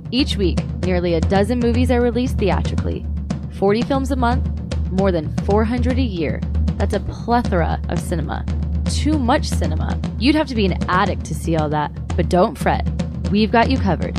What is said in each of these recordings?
Each week, nearly a dozen movies are released theatrically. 40 films a month, more than 400 a year. That's a plethora of cinema. Too much cinema. You'd have to be an addict to see all that, but don't fret. We've got you covered.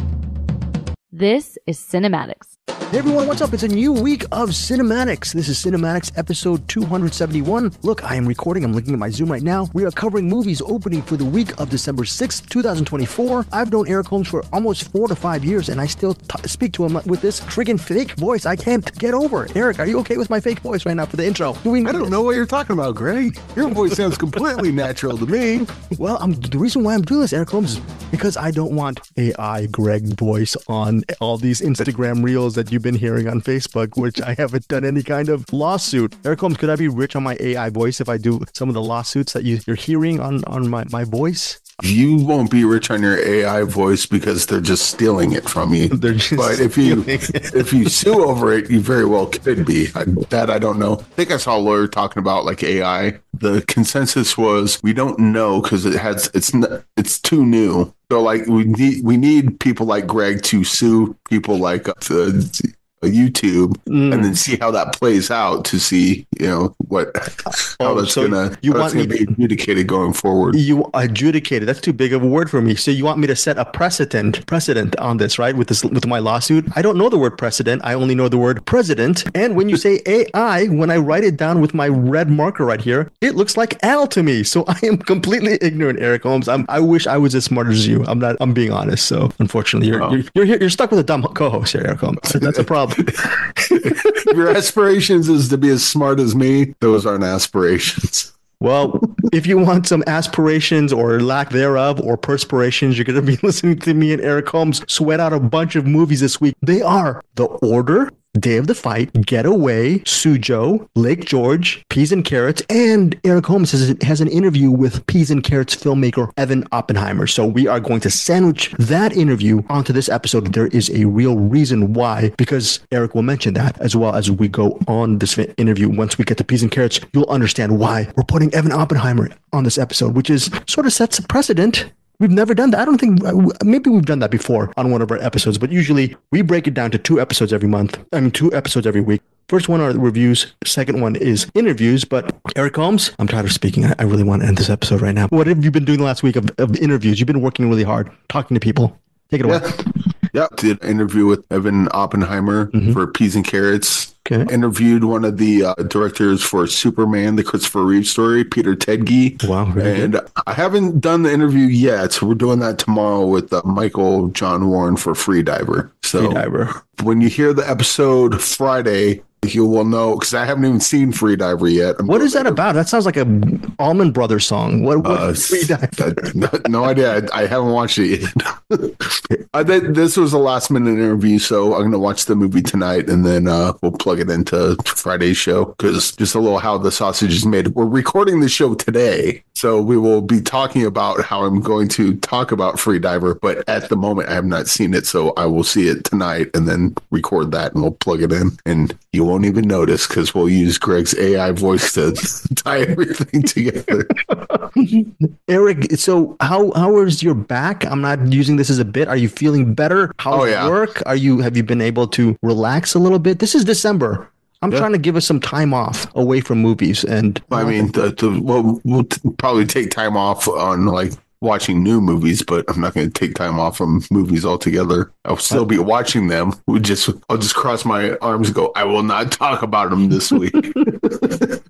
This is CinemAddicts. Hey everyone, what's up? It's a new week of CinemAddicts. This is CinemAddicts episode 271. Look, I am recording. I'm looking at my Zoom right now. We are covering movies opening for the week of December 6th, 2024. I've known Eric Holmes for almost 4 to 5 years, and I still speak to him with this friggin' fake voice. I can't get over it. Eric, are you okay with my fake voice right now for the intro? I don't know what you're talking about, Greg. Your voice sounds completely natural to me. Well, the reason why I'm doing this, Eric Holmes, is because I don't want AI Greg voice on all these Instagram reels that you've been hearing on Facebook, which I haven't done any kind of lawsuit. Eric Holmes, could I be rich on my AI voice if I do some of the lawsuits that you're hearing on my voice? You won't be rich on your AI voice because they're just stealing it from you. But if you sue over it, you very well could be. That I don't know. I think I saw a lawyer talking about like AI. The consensus was we don't know because it's too new. So like we need people like Greg to sue people like YouTube and then see how that plays out to see how that's gonna be adjudicated going forward. You adjudicated, that's too big of a word for me. So you want me to set a precedent on this, right? With my lawsuit? I don't know the word precedent. I only know the word president. And when you say AI, when I write it down with my red marker right here, it looks like Al to me. So I am completely ignorant, Eric Holmes. I wish I was as smart as you. I'm being honest. So unfortunately, you're stuck with a dumb co-host here, Eric Holmes. That's a problem. Your aspirations is to be as smart as me. Those aren't aspirations. Well, if you want some aspirations or lack thereof or perspirations, you're going to be listening to me and Eric Holmes sweat out a bunch of movies this week. They are The Order, Day of the Fight, Get Away, Sujo, Lake George, Peas and Carrots, and Eric Holmes has an interview with Peas and Carrots filmmaker Evan Oppenheimer. So we are going to sandwich that interview onto this episode. There is a real reason why, because Eric will mention that as well as we go on this interview. Once we get to Peas and Carrots, you'll understand why we're putting Evan Oppenheimer on this episode, which is sort of sets a precedent. We've never done that. I don't think, maybe we've done that before on one of our episodes, but usually we break it down to 2 episodes every week. First one are reviews. Second one is interviews. But Eric Holmes, I'm tired of speaking. I really want to end this episode right now. What have you been doing the last week of interviews? You've been working really hard, talking to people. Take it away. Yeah. Did an interview with Evan Oppenheimer for Peas and Carrots. Okay. Interviewed one of the directors for Superman, the Christopher Reeve story, Peter Tedge. Wow. Really good. I haven't done the interview yet, so we're doing that tomorrow with Michael John Warren for Freediver. So when you hear the episode Friday, you will know, because I haven't even seen Freediver yet. What is that about? That sounds like a Allman Brothers song. What Freediver? No idea. I haven't watched it yet. This was a last minute interview, so I'm going to watch the movie tonight, and then we'll plug it into Friday's show, because just a little how the sausage is made. We're recording the show today, so we will be talking about how I'm going to talk about Freediver, but at the moment I have not seen it, so I will see it tonight and then record that, and we'll plug it in, and you won't even notice because we'll use Greg's AI voice to tie everything together. Eric, so how is your back? I'm not using this as a bit. Are you feeling better? How's work? Have you been able to relax a little bit? This is December. I'm trying to give us some time off away from movies, and I mean, we'll probably take time off on like watching new movies, but I'm not going to take time off from movies altogether. I'll still be watching them. I'll just cross my arms and go, I will not talk about them this week.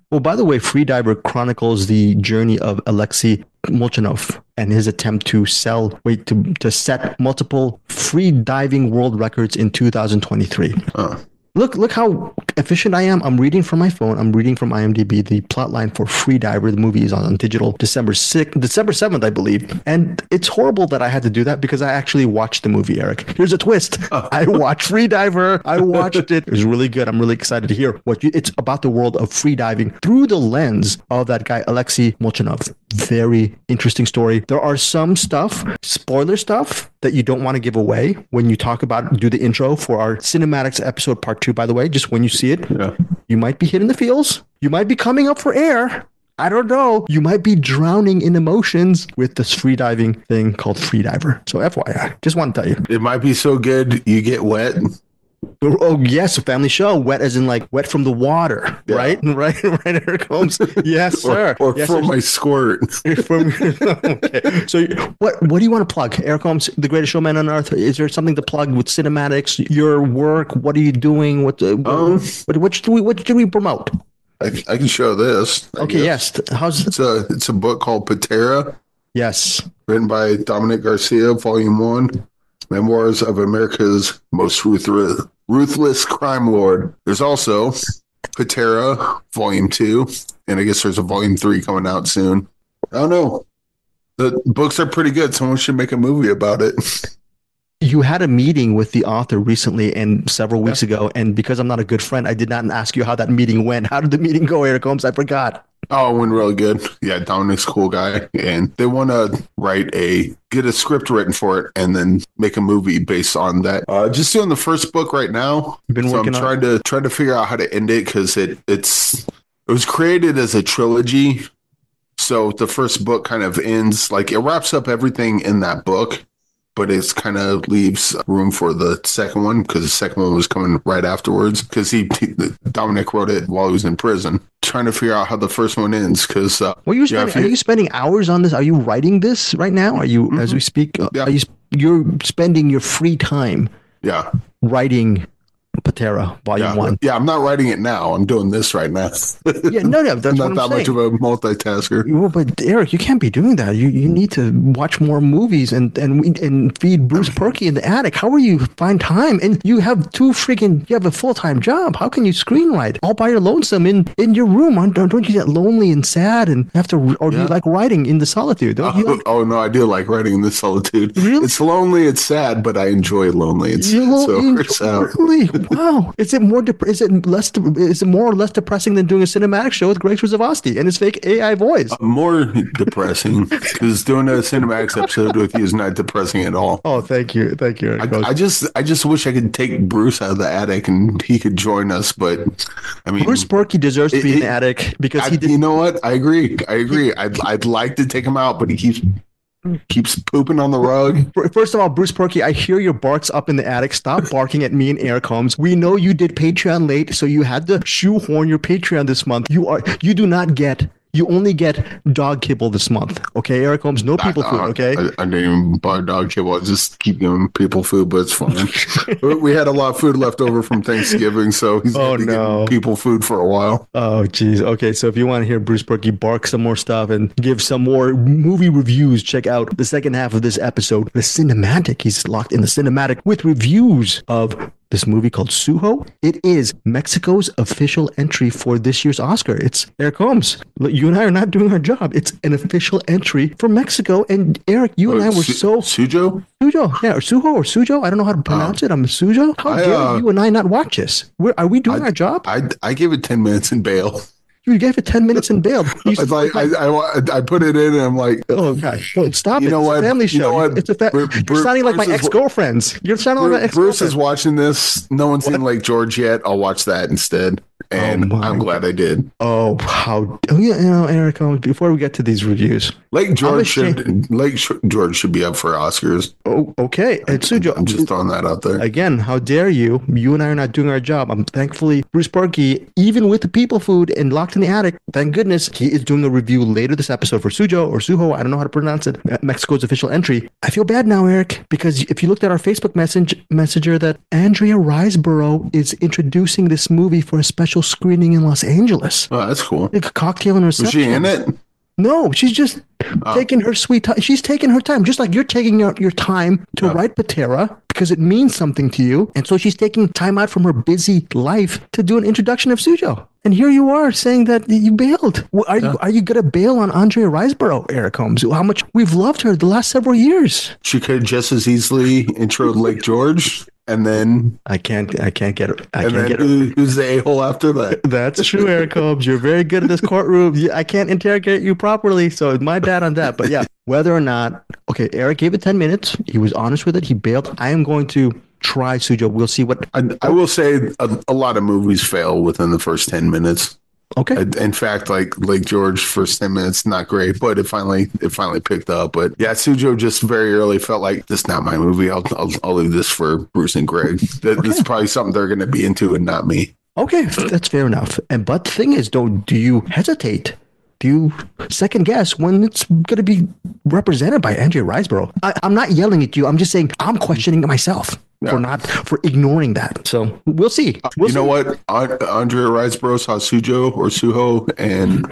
Well, by the way, Freediver chronicles the journey of Alexei Molchanov and his attempt to set multiple free diving world records in 2023. Look how efficient I am. I'm reading from my phone. I'm reading from IMDb. The plotline for Freediver, the movie, is on digital December 7th, I believe. And it's horrible that I had to do that because I actually watched the movie, Eric. Here's a twist. I watched Freediver. I watched it. It was really good. I'm really excited to hear it's about the world of freediving through the lens of that guy, Alexei Molchanov. Very interesting story. There are some spoiler stuff that you don't want to give away when you do the intro for our CinemAddicts episode part 2, by the way, just when you see it. Yeah. You might be hitting the feels. You might be coming up for air. I don't know. You might be drowning in emotions with this freediving thing called Freediver. So FYI, just want to tell you. It might be so good you get wet. Oh yes, a family show. Wet as in like wet from the water, right? Right. Here it comes. Yes, sir. Or yes, from sir. my squirt. Okay. So what do you want to plug? Eric Holmes, the greatest showman on earth. Is there something to plug with CinemAddicts? Your work? What are you doing? What should we promote? I can show this. Okay. Yes. It's a book called Patera. Yes. Written by Dominic Garcia, Volume 1. Memoirs of America's Most Ruthless Crime Lord. There's also Patera, Volume 2, and I guess there's a Volume 3 coming out soon. I don't know. The books are pretty good. Someone should make a movie about it. You had a meeting with the author recently and several weeks ago, and because I'm not a good friend, I did not ask you how that meeting went. How did the meeting go, Eric Holmes? I forgot. Oh, it went really good. Yeah, Dominic's a cool guy, and they want to get a script written for it, and then make a movie based on that. Just doing the first book right now. I'm trying to figure out how to end it because it was created as a trilogy, so the first book kind of ends like it wraps up everything in that book. But it's kind of leaves room for the second one because the second one was coming right afterwards because Dominic wrote it while he was in prison. Trying to figure out how the first one ends because are you spending hours on this? Are you writing this right now? Are you as we speak? You're spending your free time writing Patera Volume 1. Yeah, I'm not writing it now. I'm doing this right now. That's I'm not that much of a multitasker. Well, but Eric, you can't be doing that. You need to watch more movies and feed Bruce Purkey in the attic. How will you find time? And you have you have a full-time job. How can you screenwrite all by your lonesome in your room? Don't you get lonely and sad and have to, or do you like writing in the solitude? Don't you no, I do like writing in the solitude. Really? It's lonely, it's sad, but I enjoy lonely. Really? Wow. Is it more or less depressing than doing a cinematic show with Srisavasdi and his fake AI voice? More depressing because doing a cinematics episode with you is not depressing at all. Oh, thank you. I just wish I could take Bruce out of the attic and he could join us, but I mean Bruce Purkey deserves to be in the attic because he did. You know what? I agree. I'd like to take him out, but he keeps pooping on the rug. First of all, Bruce Purkey, I hear your barks up in the attic. Stop barking at me and Eric Holmes. We know you did Patreon late, so you had to shoehorn your Patreon this month. You only get dog kibble this month. Okay, Eric Holmes, no people food, okay? I didn't even buy dog kibble. I just keep giving people food, but it's fine. We had a lot of food left over from Thanksgiving, so he's going to get people food for a while. Oh, geez. Okay, so if you want to hear Bruce Purkey bark some more stuff and give some more movie reviews, check out the second half of this episode, the Cinem-Attic. He's locked in the Cinem-Attic with reviews of this movie called Sujo. It is Mexico's official entry for this year's Oscar. It's Eric Holmes. You and I are not doing our job. It's an official entry for Mexico. And Eric, you and I were Sujo? Sujo, yeah, or Sujo. I don't know how to pronounce it. I'm Sujo. How dare you and I not watch this? Are we doing our job? I gave it 10 minutes in bail. You gave it 10 minutes and bailed. I put it in and I'm like, oh gosh, stop it. You know what? It's a family show. You know what? You're sounding like my ex-girlfriends. You're sounding like my ex-girlfriends. Bruce is watching this. No one's seen Lake George yet. I'll watch that instead. And I'm glad I did. Eric, before we get to these reviews, Lake George should be up for Oscars. Oh, okay. And Sujo, I'm just throwing that out there. Again, how dare you? You and I are not doing our job. Thankfully, Bruce Purkey, even with the people food and locked in the attic, thank goodness, he is doing a review later this episode for Sujo or Sujo. I don't know how to pronounce it. Mexico's official entry. I feel bad now, Eric, because if you looked at our Facebook messenger that Andrea Riseborough is introducing this movie for a special screening in Los Angeles. Oh, that's cool. Like a cocktail and reception. Was she in it? No, she's just taking her sweet time. She's taking her time, just like you're taking your time to write Patera because it means something to you. And so she's taking time out from her busy life to do an introduction of Sujo. And here you are saying that you bailed. Are you going to bail on Andrea Riseborough, Eric Holmes? How much we've loved her the last several years. She could just as easily intro Lake George. And then I can't get it. Who's the a-hole after that? That's true, Eric Holmes. You're very good at this courtroom. I can't interrogate you properly, so my bad on that. But yeah, whether or not, okay, Eric gave it 10 minutes. He was honest with it. He bailed. I am going to try Sujo. We'll see what. I will say a lot of movies fail within the first 10 minutes. Okay. In fact, like George, first 10 minutes, not great, but it finally picked up. But yeah, Sujo just very early felt like, this is not my movie. I'll leave this for Bruce and Greg. This is probably something they're going to be into and not me. Okay, that's fair enough. But the thing is, though, do you hesitate? Do you second guess when it's going to be represented by Andrea Riseborough? I'm not yelling at you. I'm just saying I'm questioning myself for ignoring that. So we'll see. You know what? Andrea Riseborough saw Sujo and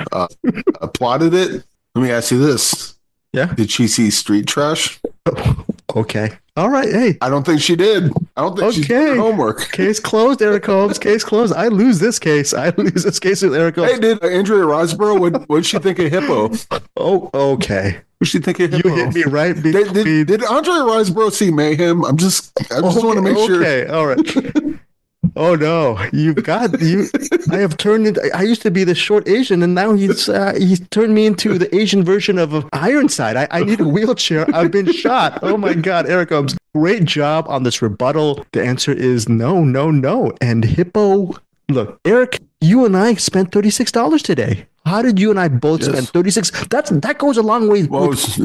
applauded it. Let me ask you this. Yeah. Did she see Street Trash? Okay. All right. Hey. I don't think she did. I don't think she did her homework. Case closed, Eric Holmes. Case closed. I lose this case with Eric Holmes. Hey, did Andrea Riseborough, what did she think of Hippo? Oh, okay. What did she think of Hippo? You hit me right. Did Andrea Riseborough see Mayhem? I just want to make sure. Okay. All right. Oh no! I have turned into. I used to be the short Asian, and now he's turned me into the Asian version of Ironside. I need a wheelchair. I've been shot. Oh my God, Eric Holmes! Great job on this rebuttal. The answer is no. And Hippo. Look, Eric, you and I spent $36 today. How did you and I both spend $36? That goes a long way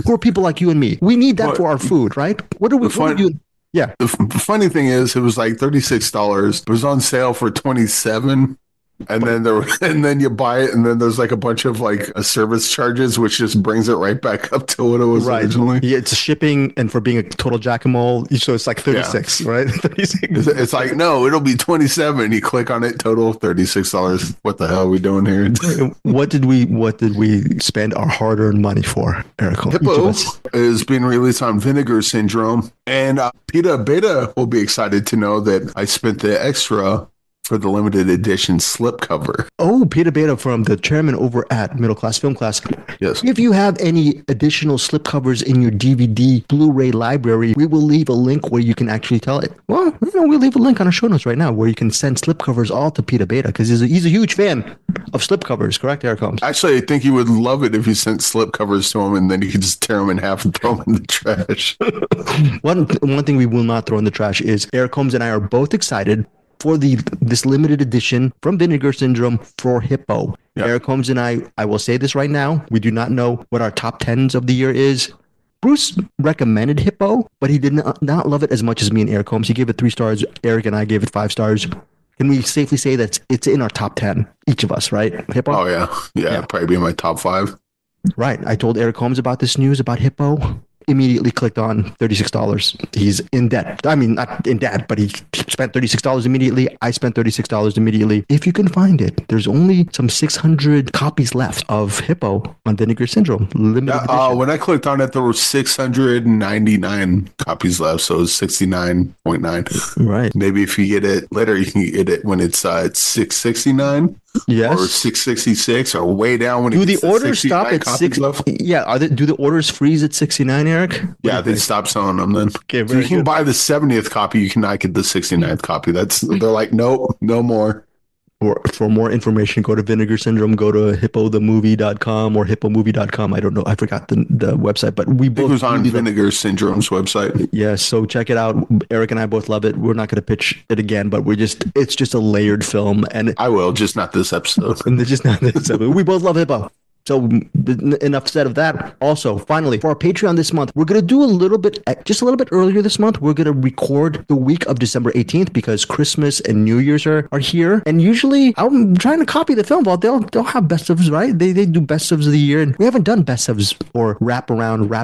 for people like you and me. We need that for our food, right? What are we doing? Yeah. The funny thing is, it was like $36. It was on sale for $27, and then you buy it, and then there's like a bunch of like service charges, which just brings it right back up to what it was originally. Yeah, it's shipping, and for being a total jack-a-mole, so it's like 36, right? 36. It's like, no, it'll be 27. You click on it, total $36. What the hell are we doing here? What did we spend our hard-earned money for, Eric? Hippo is being released on Vinegar Syndrome, and Pita Beta will be excited to know that I spent the extra for the limited edition slipcover. Oh, Peter Beta from the chairman over at Middle Class Film Class. Yes. If you have any additional slipcovers in your DVD Blu-ray library, we will leave a link where you can actually tell it. Well, we'll leave a link on our show notes right now where you can send slipcovers all to Peter Beta because he's a huge fan of slipcovers, correct, Eric Holmes? Actually, I think he would love it if you sent slipcovers to him and then you could just tear them in half and throw them in the trash. One thing we will not throw in the trash is Eric Holmes and I are both excited for this limited edition from Vinegar Syndrome for Hippo. Yep. Eric Holmes and I will say this right now, we do not know what our top 10s of the year is. Bruce recommended Hippo, but he did not love it as much as me and Eric Holmes. He gave it 3 stars. Eric and I gave it 5 stars. Can we safely say that it's in our top 10, each of us, right? Hippo? Oh, yeah. Yeah, probably be in my top 5. Right. I told Eric Holmes about this news about Hippo. Immediately clicked on $36. He's in debt. I mean, not in debt, but he spent $36 immediately. I spent $36 immediately. If you can find it, there's only some 600 copies left of Hippo on Vinegar Syndrome. Limited edition. When I clicked on it, there were 699 copies left, so it's 69.9. Right. Maybe if you get it later, you can get it when it's at 669. Yes. Or 666 or way down when do the orders stop at 6? Yeah, do the orders freeze at 69, Eric? Yeah, they stop selling them then. Okay, so you can buy the 70th copy, you cannot get the 69th copy. They're like, nope, no more. For more information, go to Vinegar Syndrome, go to hippothemovie.com or hippomovie.com. I don't know. I forgot the website, but we both... It was on Vinegar Syndrome's website. Yeah, so check it out. Eric and I both love it. We're not going to pitch it again, but it's just a layered film. And I will, just not this episode. And just not this episode. We both love Hippo. So enough said of that. Also, finally, for our Patreon this month, we're going to do just a little bit earlier this month. We're going to record the week of December 18th because Christmas and New Year's are here. And usually, I'm trying to copy the Film Vault. They'll have best ofs, right? They do best ofs of the year. And we haven't done best ofs or wrap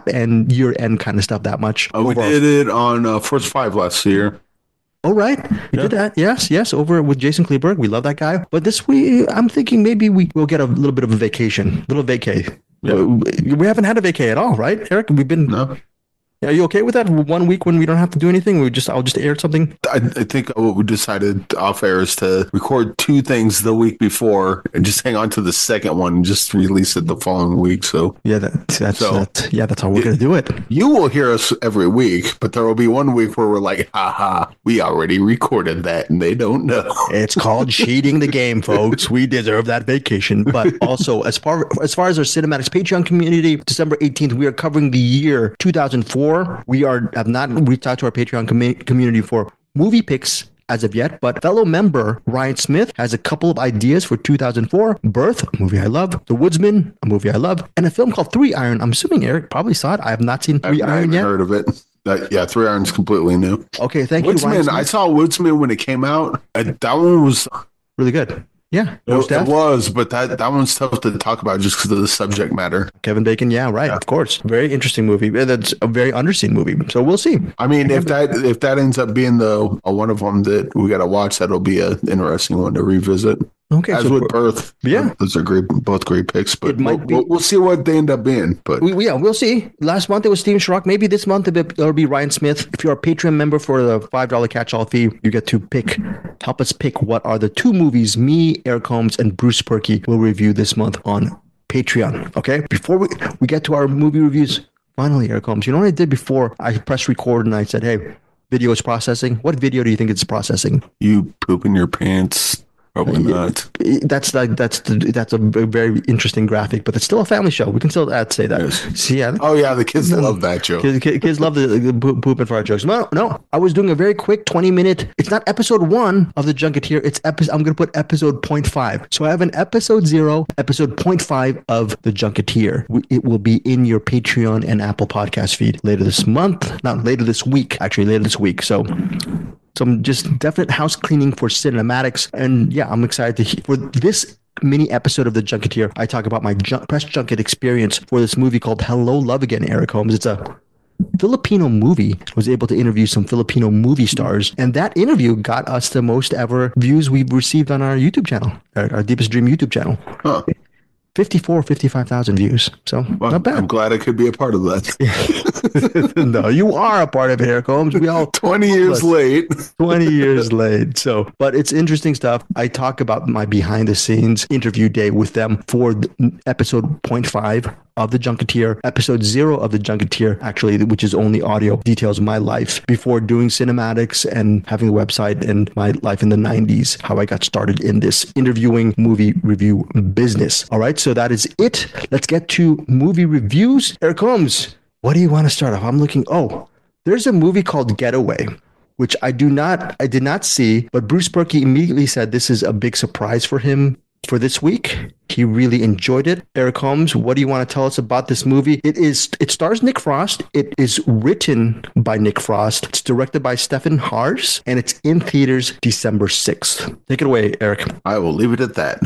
end, year end kind of stuff that much. We did it on First 5 last year. Oh, right. We did that. Yes. Over with Jason Kleberg. We love that guy. But this week, I'm thinking maybe we'll get a little bit of a vacation. Little vacay. Yeah. We haven't had a vacay at all, right, Eric? No. Are you okay with that? 1 week when we don't have to do anything, I'll just air something. I think what we decided off air is to record 2 things the week before and just hang on to the second one and just release it the following week. So yeah, that's how we're gonna do it. You will hear us every week, but there will be 1 week where we're like, haha, we already recorded that and they don't know. It's called cheating the game, folks. We deserve that vacation. But also, as far as our CinemAddicts Patreon community, December 18th, we are covering the year 2004. We have not reached out to our Patreon community for movie pics as of yet, but fellow member Ryan Smith has a couple of ideas for 2004. Birth, a movie I love. The Woodsman, a movie I love. And a film called 3 Iron. I'm assuming Eric probably saw it. I have not seen 3 Iron yet. I haven't heard of it. Yeah, 3 Iron's completely new. Okay, thank Woodsman, you, Ryan Smith. I saw Woodsman when it came out. That one was really good. Yeah, it was, but that one's tough to talk about just because of the subject matter. Kevin Bacon, yeah, right, of course. Very interesting movie. That's a very underseen movie. So we'll see. I mean, if that ends up being one of them that we got to watch, that'll be an interesting one to revisit. Okay, as with Birth, yeah, those are both great picks. But we'll see what they end up being. But we'll see. Last month it was Steven Schrock. Maybe this month it'll be Ryan Smith. If you're a Patreon member for the $5 catch-all fee, you get to help us pick what are the 2 movies me, Eric Holmes, and Bruce Purkey will review this month on Patreon. Okay, before we get to our movie reviews, finally, Eric Holmes, you know what I did before I pressed record and I said, "Hey, video is processing." What video do you think it's processing? You poop in your pants. Probably not. That's a very interesting graphic, but it's still a family show. We can still say that. Yes. See, yeah. Oh yeah, the kids love that joke. Kids love the poop and fart jokes. No, I was doing a very quick 20-minute. It's not episode 1 of the Junketeer. It's I'm going to put episode 0.5. So I have an episode 0, episode 0.5 of the Junketeer. It will be in your Patreon and Apple Podcast feed later this month. Not later this week. Actually, later this week. So some just definite house cleaning for Cinem-Atticts. And yeah, I'm excited for this mini episode of the Junketeer. I talk about my press junket experience for this movie called Hello, Love Again, Eric Holmes. It's a Filipino movie. I was able to interview some Filipino movie stars, and that interview got us the most ever views we've received on our YouTube channel, our Deepest Dream YouTube channel. Huh. 55,000 views. So not bad. I'm glad I could be a part of that. No, you are a part of it, Eric Holmes. We all 20 years late. 20 years late. So, but it's interesting stuff. I talk about my behind the scenes interview day with them for episode 0.5 of the Junketeer. Episode 0 of the Junketeer, actually, which is only audio, details my life before doing CinemAddicts and having a website and my life in the 90s, how I got started in this interviewing movie review business. All right, so that is it. Let's get to movie reviews. Eric Holmes, what do you want to start off? I'm looking, there's a movie called Getaway, which I did not see, but Bruce Purkey immediately said this is a big surprise for him for this week. He really enjoyed it. Eric Holmes, what do you want to tell us about this movie? It stars Nick Frost. It is written by Nick Frost. It's directed by Stefan Hars, and it's in theaters December 6th. Take it away, Eric. I will leave it at that.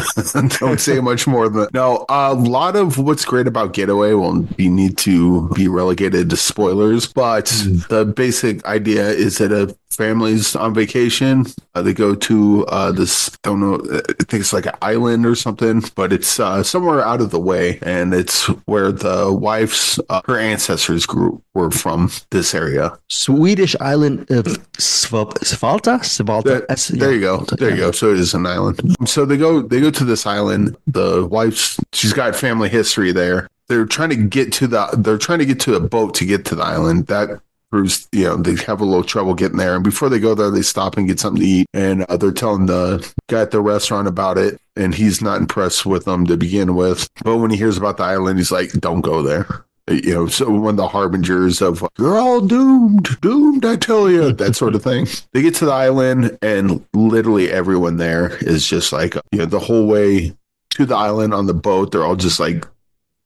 Don't say much more than that. No, a lot of what's great about Getaway will need to be relegated to spoilers, but the basic idea is that a family's on vacation. They go to this, don't know, I think it's like an island or something, but it's somewhere out of the way, and it's where the wife's her ancestors were from this area. Swedish island of Svalta. There you go. So it is an island. So they go to this island. The wife's, she's got family history there. They're trying to get to a boat to get to the island. That proves, they have a little trouble getting there. And before they go there, they stop and get something to eat. And they're telling the guy at the restaurant about it. And he's not impressed with them to begin with. But when he hears about the island, he's like, don't go there. So one of the harbingers of, you're all doomed, I tell you, that sort of thing. They get to the island, and literally everyone there is just like, the whole way to the island on the boat, they're all just like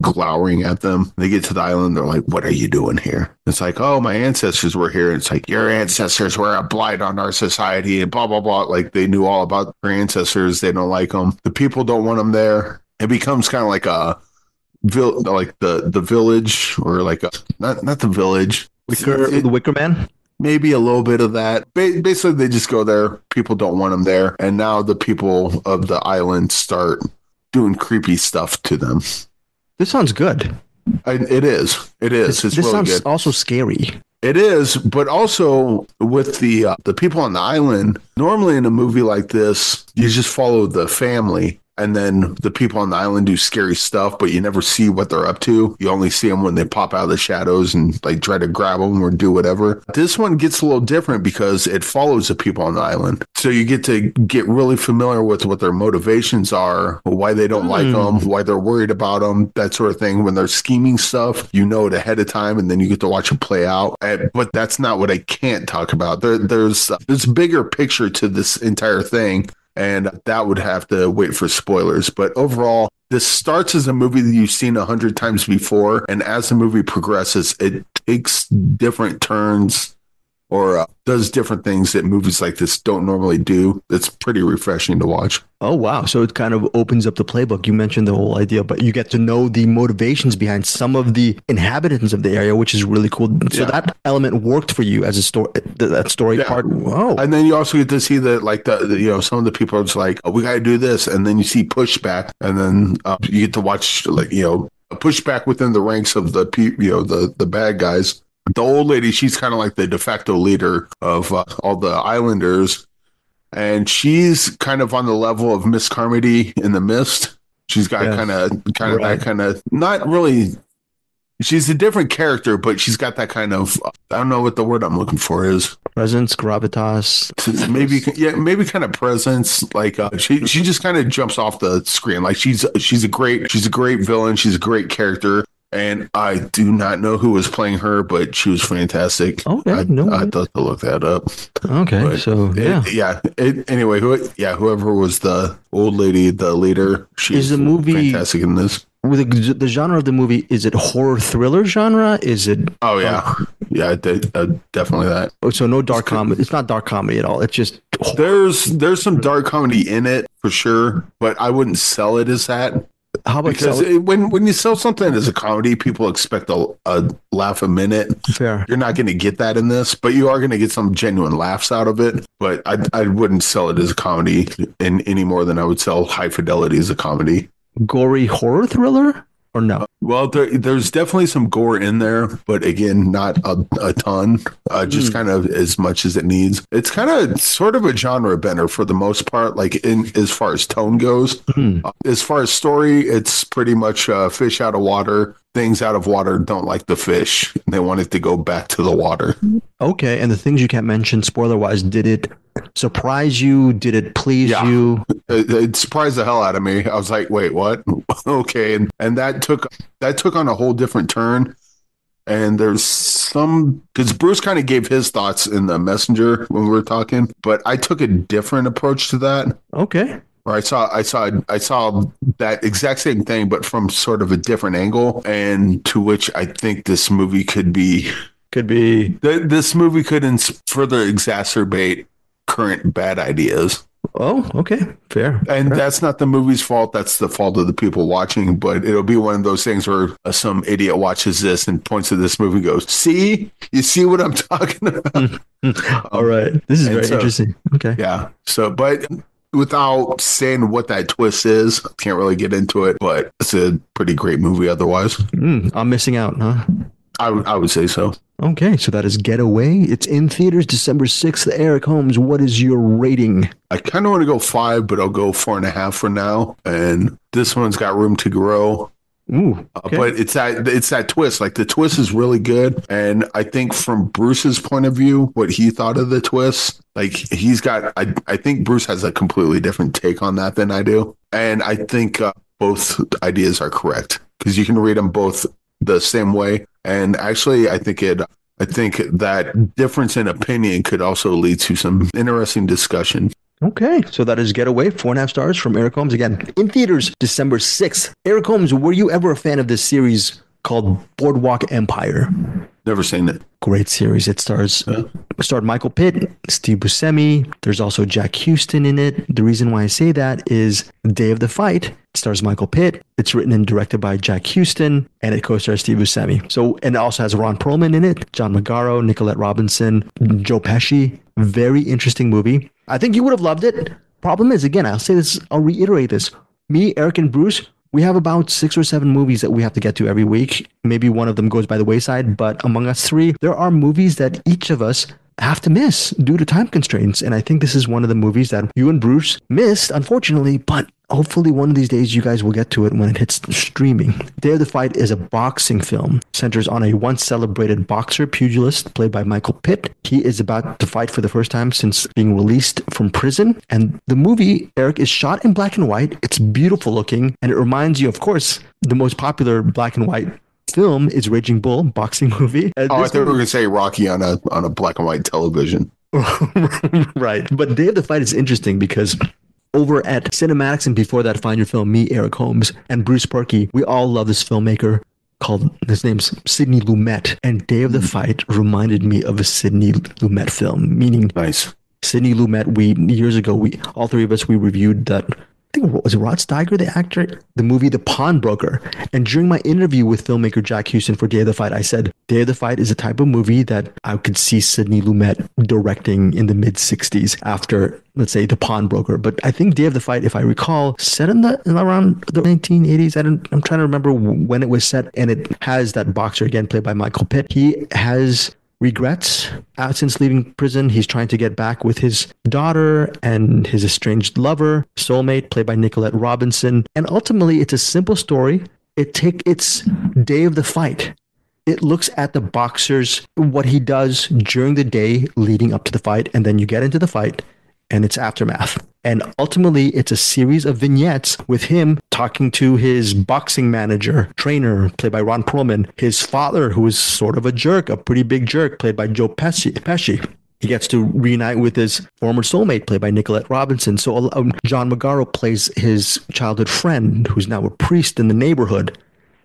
glowering at them. They get to the island, they're like, what are you doing here? It's like, oh, my ancestors were here. It's like, your ancestors were a blight on our society and blah, blah, blah. Like, they knew all about their ancestors. They don't like them. The people don't want them there. It becomes kind of like the village, or like not the village. The Wicker Man? Maybe a little bit of that. Basically, they just go there. People don't want them there. And now the people of the island start doing creepy stuff to them. This sounds good. It is. It's this really sounds good. Also scary. It is, but also with the people on the island, normally in a movie like this, you just follow the family. And then the people on the island do scary stuff, but you never see what they're up to. You only see them when they pop out of the shadows and like try to grab them or do whatever. This one gets a little different because it follows the people on the island. So you get to get really familiar with what their motivations are, why they don't like them, why they're worried about them, that sort of thing. When they're scheming stuff, you know it ahead of time, and then you get to watch it play out. But that's not what I can't talk about. There's a bigger picture to this entire thing, and that would have to wait for spoilers. But overall, this starts as a movie that you've seen 100 times before, and as the movie progresses, it takes different turns or does different things that movies like this don't normally do. It's pretty refreshing to watch. Oh, wow. So it kind of opens up the playbook. You mentioned the whole idea, but you get to know the motivations behind some of the inhabitants of the area, which is really cool. So that element worked for you as a story, that story part. Wow. And then you also get to see that, like, the some of the people are just like, oh, we got to do this. And then you see pushback, and then you get to watch, like, a pushback within the ranks of the bad guys. The old lady, she's kind of like the de facto leader of all the islanders, and she's kind of on the level of Miss Carmody in The Mist. She's got kind of that kind of, not really, she's a different character, but she's got that kind of, I don't know what the word I'm looking for is. Presence, gravitas. Maybe kind of presence. Like she just kind of jumps off the screen. Like she's a great villain. She's a great character. And I do not know who was playing her, but she was fantastic. Okay, I thought to look that up. Okay, but so anyway, whoever was the old lady, the leader, she's fantastic in this. With the genre of the movie, is it horror thriller genre? Is it? Oh yeah, definitely that. Oh, so no dark comedy. It's not dark comedy at all. It's just horror. There's some dark comedy in it for sure, but I wouldn't sell it as that. How about because when you sell something as a comedy, people expect a laugh a minute. Fair. You're not going to get that in this, but you are going to get some genuine laughs out of it. But I wouldn't sell it as a comedy any more than I would sell High Fidelity as a comedy. Gory horror thriller? Or no? Well, there's definitely some gore in there, but again, not a ton. Just kind of as much as it needs. It's kind of sort of a genre bender for the most part, like as far as tone goes. As far as story, it's pretty much fish out of water. Things out of water don't like the fish. They want it to go back to the water. Okay, and the things you can't mention spoiler-wise, did it surprise you? Did it please you? It surprised the hell out of me. I was like, wait, what? Okay, and that took on a whole different turn. And there's some, because Bruce kind of gave his thoughts in the messenger when we were talking, but I took a different approach to that. Okay. Or I saw that exact same thing, but from sort of a different angle, and to which I think this movie could be. This movie could further exacerbate current bad ideas. Oh, okay. Fair. And that's not the movie's fault. That's the fault of the people watching. But it'll be one of those things where some idiot watches this and points at this movie and goes, see? You see what I'm talking about? All right. This is very interesting. Okay. Yeah. So, but without saying what that twist is, I can't really get into it. But it's a pretty great movie otherwise. I'm missing out, huh? I would say so. Okay, so that is Getaway. It's in theaters December 6th. Eric Holmes, what is your rating? I kind of want to go 5, but I'll go 4.5 for now. And this one's got room to grow. Ooh, okay. But it's that twist. Like the twist is really good. And I think from Bruce's point of view, what he thought of the twist, like he's got, I think Bruce has a completely different take on that than I do. And I think both ideas are correct because you can read them both the same way. And actually, I think that difference in opinion could also lead to some interesting discussion. Okay, so that is Getaway, 4.5 stars from Eric Holmes. Again, in theaters, December 6th. Eric Holmes, were you ever a fan of this series called Boardwalk Empire? Never seen it. Great series. It starred Michael Pitt, Steve Buscemi. There's also Jack Houston in it. The reason why I say that is Day of the Fight. It stars Michael Pitt. It's written and directed by Jack Houston, and it co-stars Steve Buscemi. So, and it also has Ron Perlman in it, John Magaro, Nicolette Robinson, Joe Pesci. Very interesting movie. I think you would have loved it. Problem is, again, I'll reiterate this. Me, Eric, and Bruce, we have about 6 or 7 movies that we have to get to every week. Maybe one of them goes by the wayside, but among us 3, there are movies that each of us have to miss due to time constraints. And I think this is one of the movies that you and Bruce missed, unfortunately, but hopefully one of these days you guys will get to it when it hits streaming. Day of the Fight is a boxing film, centers on a once celebrated boxer pugilist played by Michael Pitt. He is about to fight for the first time since being released from prison. And the movie, Eric, is shot in black and white. It's beautiful looking, and it reminds you, of course, the most popular black and white film is Raging Bull, boxing movie. I thought we were going to say Rocky on a black and white television. Right. But Day of the Fight is interesting because over at CinemAddicts and before that, Find Your Film, me, Eric Holmes, and Bruce Purkey, we all love this filmmaker called, his name's Sidney Lumet. And Day of the Fight reminded me of a Sidney Lumet film, meaning nice. Sidney Lumet, years ago, all three of us, we reviewed that. I think, was it Rod Steiger, the actor? The movie The Pawnbroker. And during my interview with filmmaker Jack Huston for Day of the Fight, I said, Day of the Fight is a type of movie that I could see Sidney Lumet directing in the mid-60s after, let's say, The Pawnbroker. But I think Day of the Fight, if I recall, set in around the 1980s. I'm trying to remember when it was set. And it has that boxer, again, played by Michael Pitt. He has regrets since leaving prison. He's trying to get back with his daughter and his estranged lover, soulmate, played by Nicolette Robinson. And ultimately, it's a simple story. It's Day of the Fight. It looks at the boxer's, what he does during the day leading up to the fight, and then you get into the fight and its aftermath. And ultimately, it's a series of vignettes with him talking to his boxing manager, trainer, played by Ron Perlman, his father, who is sort of a jerk, a pretty big jerk, played by Joe Pesci. He gets to reunite with his former soulmate, played by Nicolette Robinson. So John Magaro plays his childhood friend, who's now a priest in the neighborhood.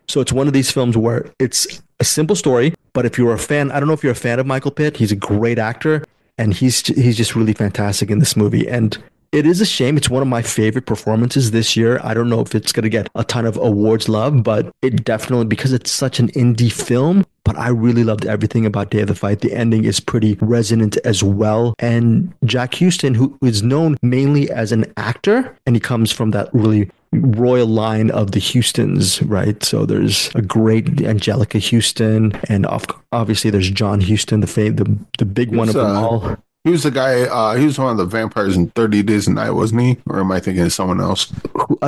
So it's one of these films where it's a simple story, but if you're a fan, I don't know if you're a fan of Michael Pitt, he's a great actor, and he's just really fantastic in this movie. And it is a shame. It's one of my favorite performances this year. I don't know if it's going to get a ton of awards love, but it definitely, because it's such an indie film, but I really loved everything about Day of the Fight. The ending is pretty resonant as well. And Jack Huston, who is known mainly as an actor, and he comes from that really royal line of the Hustons, right? So there's a great Angelica Huston, and obviously there's John Huston, the big one of them all. He was the guy, he was one of the vampires in 30 Days a Night, wasn't he? Or am I thinking of someone else?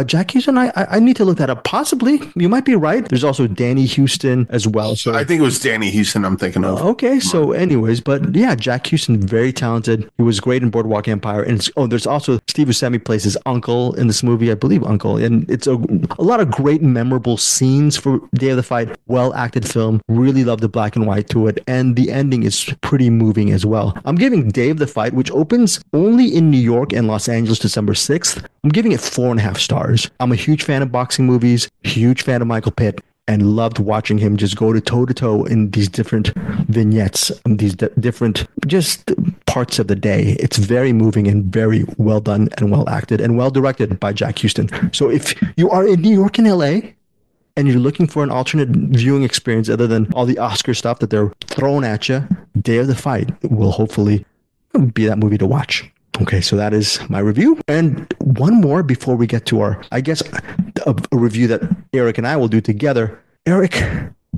Jack Huston, I need to look that up. Possibly. You might be right. There's also Danny Huston as well. So I think it was Danny Huston I'm thinking of. Okay, so anyways, but yeah, Jack Huston, very talented. He was great in Boardwalk Empire. And there's also Steve Buscemi plays his uncle in this movie, I believe uncle. And it's a lot of great memorable scenes for Day of the Fight. Well-acted film. Really love the black and white to it. And the ending is pretty moving as well. I'm giving Day of the Fight, which opens only in New York and Los Angeles December 6th. I'm giving it 4.5 stars. I'm a huge fan of boxing movies, huge fan of Michael Pitt, and loved watching him just go to toe in these different vignettes, these different just parts of the day. It's very moving and very well done and well acted and well directed by Jack Huston. So if you are in New York and LA, and you're looking for an alternate viewing experience other than all the Oscar stuff that they're throwing at you, Day of the Fight will hopefully be that movie to watch. Okay, so that is my review. And one more before we get to our, I guess, a review that Eric and I will do together. Eric,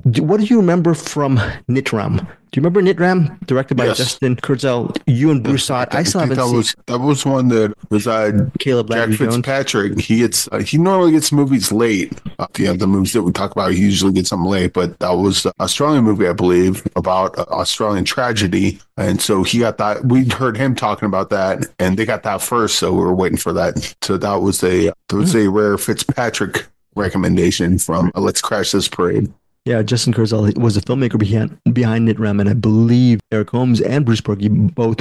what do you remember from Nitram? Do you remember Nitram, directed by Justin Kurzel? You and Bruce saw it. I still haven't seen it. That was one that was Caleb Jack Landry Fitzpatrick. He normally gets movies late. The movies that we talk about, he usually gets them late. But that was an Australian movie, I believe, about Australian tragedy. And so he got that. We heard him talking about that, and they got that first. So we were waiting for that. So that was a rare Fitzpatrick recommendation from Let's Crash This Parade. Yeah, Justin Kurzel was a filmmaker behind Nitram, and I believe Eric Holmes and Bruce Purkey both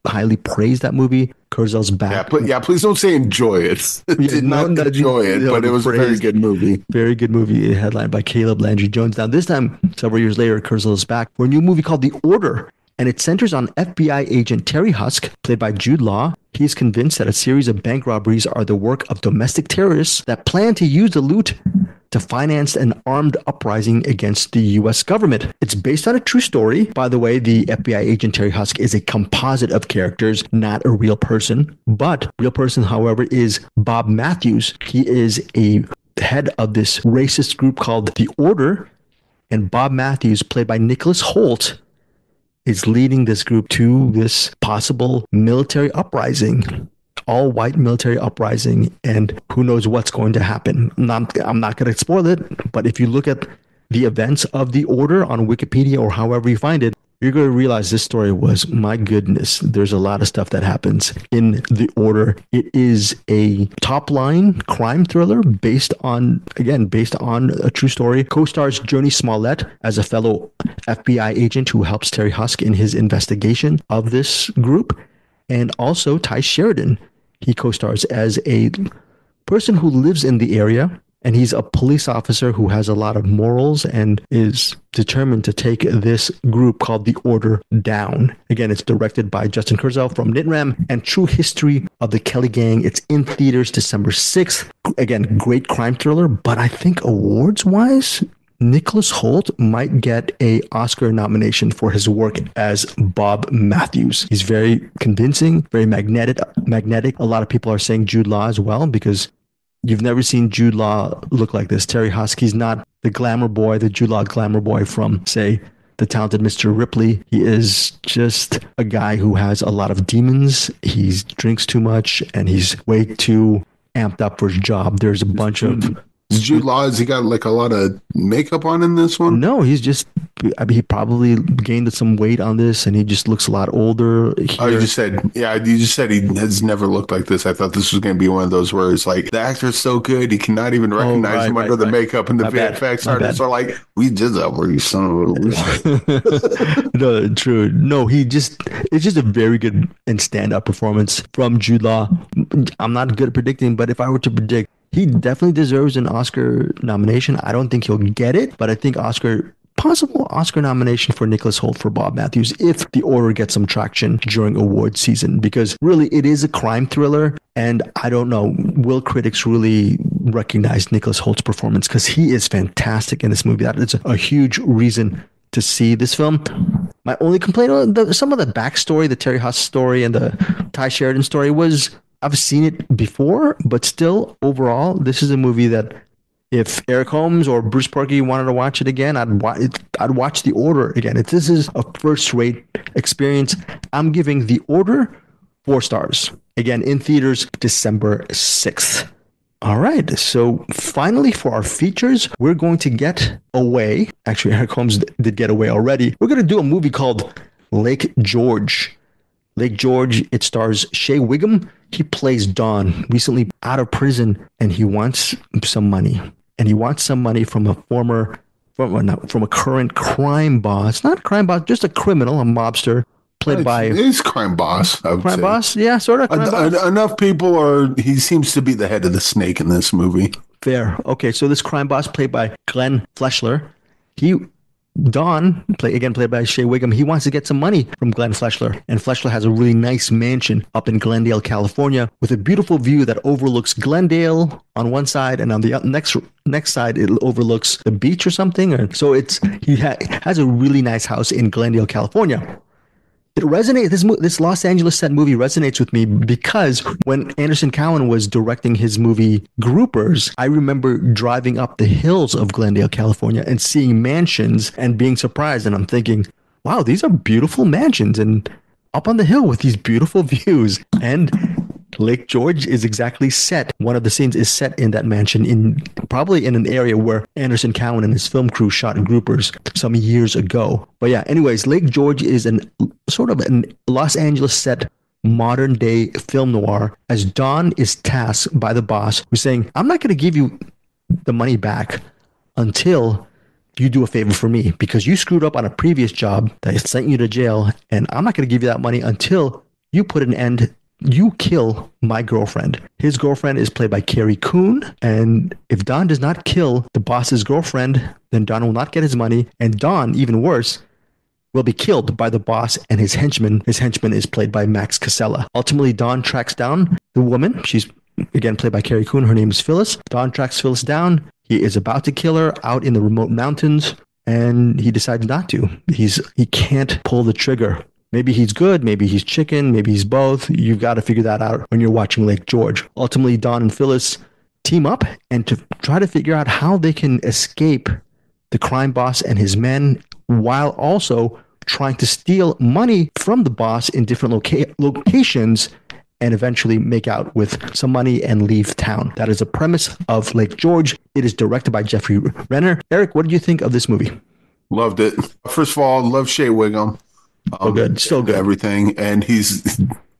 highly praised that movie. Kurzel's back. Please don't say enjoy it. Did not enjoy it, but it was a very good movie. Very good movie, headlined by Caleb Landry Jones. Now, this time, several years later, Kurzel is back for a new movie called The Order, and it centers on FBI agent Terry Husk, played by Jude Law. He is convinced that a series of bank robberies are the work of domestic terrorists that plan to use the loot to finance an armed uprising against the U.S. government. It's based on a true story. By the way, the FBI agent Terry Husk is a composite of characters, not a real person. But real person, however, is Bob Matthews. He is a head of this racist group called The Order. And Bob Matthews, played by Nicholas Hoult, is leading this group to this possible military uprising. all-white military uprising, and who knows what's going to happen. I'm not going to spoil it, but if you look at the events of The Order on Wikipedia or however you find it, you're going to realize this story was, my goodness, there's a lot of stuff that happens in The Order. It is a top-line crime thriller based on a true story. Co-stars Joni Smollett as a fellow FBI agent who helps Terry Husk in his investigation of this group. And also Ty Sheridan. He co-stars as a person who lives in the area, and he's a police officer who has a lot of morals and is determined to take this group called The Order down. Again, it's directed by Justin Kurzel from NitRam, and True History of the Kelly Gang. It's in theaters December 6th. Again, great crime thriller, but I think awards-wise, Nicholas Hoult might get an Oscar nomination for his work as Bob Matthews. He's very convincing, very magnetic. A lot of people are saying Jude Law as well, because you've never seen Jude Law look like this. Terry Husk, he's not the glamour boy, the Jude Law glamour boy from, say, The Talented Mr. Ripley. He is just a guy who has a lot of demons. He drinks too much, and he's way too amped up for his job. There's a bunch of... Jude Law, has he got like a lot of makeup on in this one? No, he probably gained some weight on this, and he just looks a lot older. Oh, you just said he has never looked like this. I thought this was going to be one of those where it's like, the actor's so good, he cannot even recognize him under the makeup, and the VFX artists are like, we did that for you, son of a... No, true. No, it's just a very good and stand-up performance from Jude Law. I'm not good at predicting, but if I were to predict, he definitely deserves an Oscar nomination. I don't think he'll get it, but I think possible Oscar nomination for Nicholas Hoult for Bob Matthews if The Order gets some traction during award season, because really it is a crime thriller, and I don't know, will critics really recognize Nicholas Hoult's performance, because he is fantastic in this movie. That is a huge reason to see this film. My only complaint on some of the backstory, the Terry Husk story and the Ty Sheridan story, was I've seen it before, but still, overall, this is a movie that if Eric Holmes or Bruce Purkey wanted to watch it again, I'd watch The Order again. If this is a first-rate experience, I'm giving The Order 4 stars. Again, in theaters, December 6th. All right, so finally for our features, we're going to get away. Actually, Eric Holmes did get away already. We're going to do a movie called Lake George. Lake George, it stars Shea Whigham. He plays Don, recently out of prison, and he wants some money. And he wants some money from a current crime boss. Not a crime boss, just a criminal, a mobster, played by... He's crime boss, I would say. Crime boss? Yeah, sort of. Enough people he seems to be the head of the snake in this movie. Fair. Okay, so this crime boss played by Glenn Fleshler. Don, played by Shea Whigham, he wants to get some money from Glenn Fleshler. And Fleshler has a really nice mansion up in Glendale, California, with a beautiful view that overlooks Glendale on one side, and on the next side, it overlooks the beach or something. So he has a really nice house in Glendale, California. It resonates. This Los Angeles set movie resonates with me because when Anderson Cowan was directing his movie Groupers, I remember driving up the hills of Glendale, California, and seeing mansions and being surprised. And I'm thinking, wow, these are beautiful mansions, and up on the hill with these beautiful views. And Lake George is exactly set. One of the scenes is set in that mansion, probably in an area where Anderson Cowan and his film crew shot Groupers some years ago. But yeah, anyways, Lake George is sort of a Los Angeles set modern day film noir, as Don is tasked by the boss who's saying, I'm not going to give you the money back until you do a favor for me, because you screwed up on a previous job that sent you to jail, and I'm not going to give you that money until you put an end. You kill my girlfriend. His girlfriend is played by Carrie Coon. And if Don does not kill the boss's girlfriend, then Don will not get his money. And Don, even worse, will be killed by the boss and his henchman. His henchman is played by Max Casella. Ultimately, Don tracks down the woman. She's, again, played by Carrie Coon. Her name is Phyllis. Don tracks Phyllis down. He is about to kill her out in the remote mountains, and he decides not to. He can't pull the trigger. Maybe he's good, maybe he's chicken, maybe he's both. You've got to figure that out when you're watching Lake George. Ultimately, Don and Phyllis team up and to try to figure out how they can escape the crime boss and his men, while also trying to steal money from the boss in different locations and eventually make out with some money and leave town. That is a premise of Lake George. It is directed by Jeffrey Renner. Eric, what did you think of this movie? Loved it. First of all, love Shea Wiggum. So good. Everything. And he's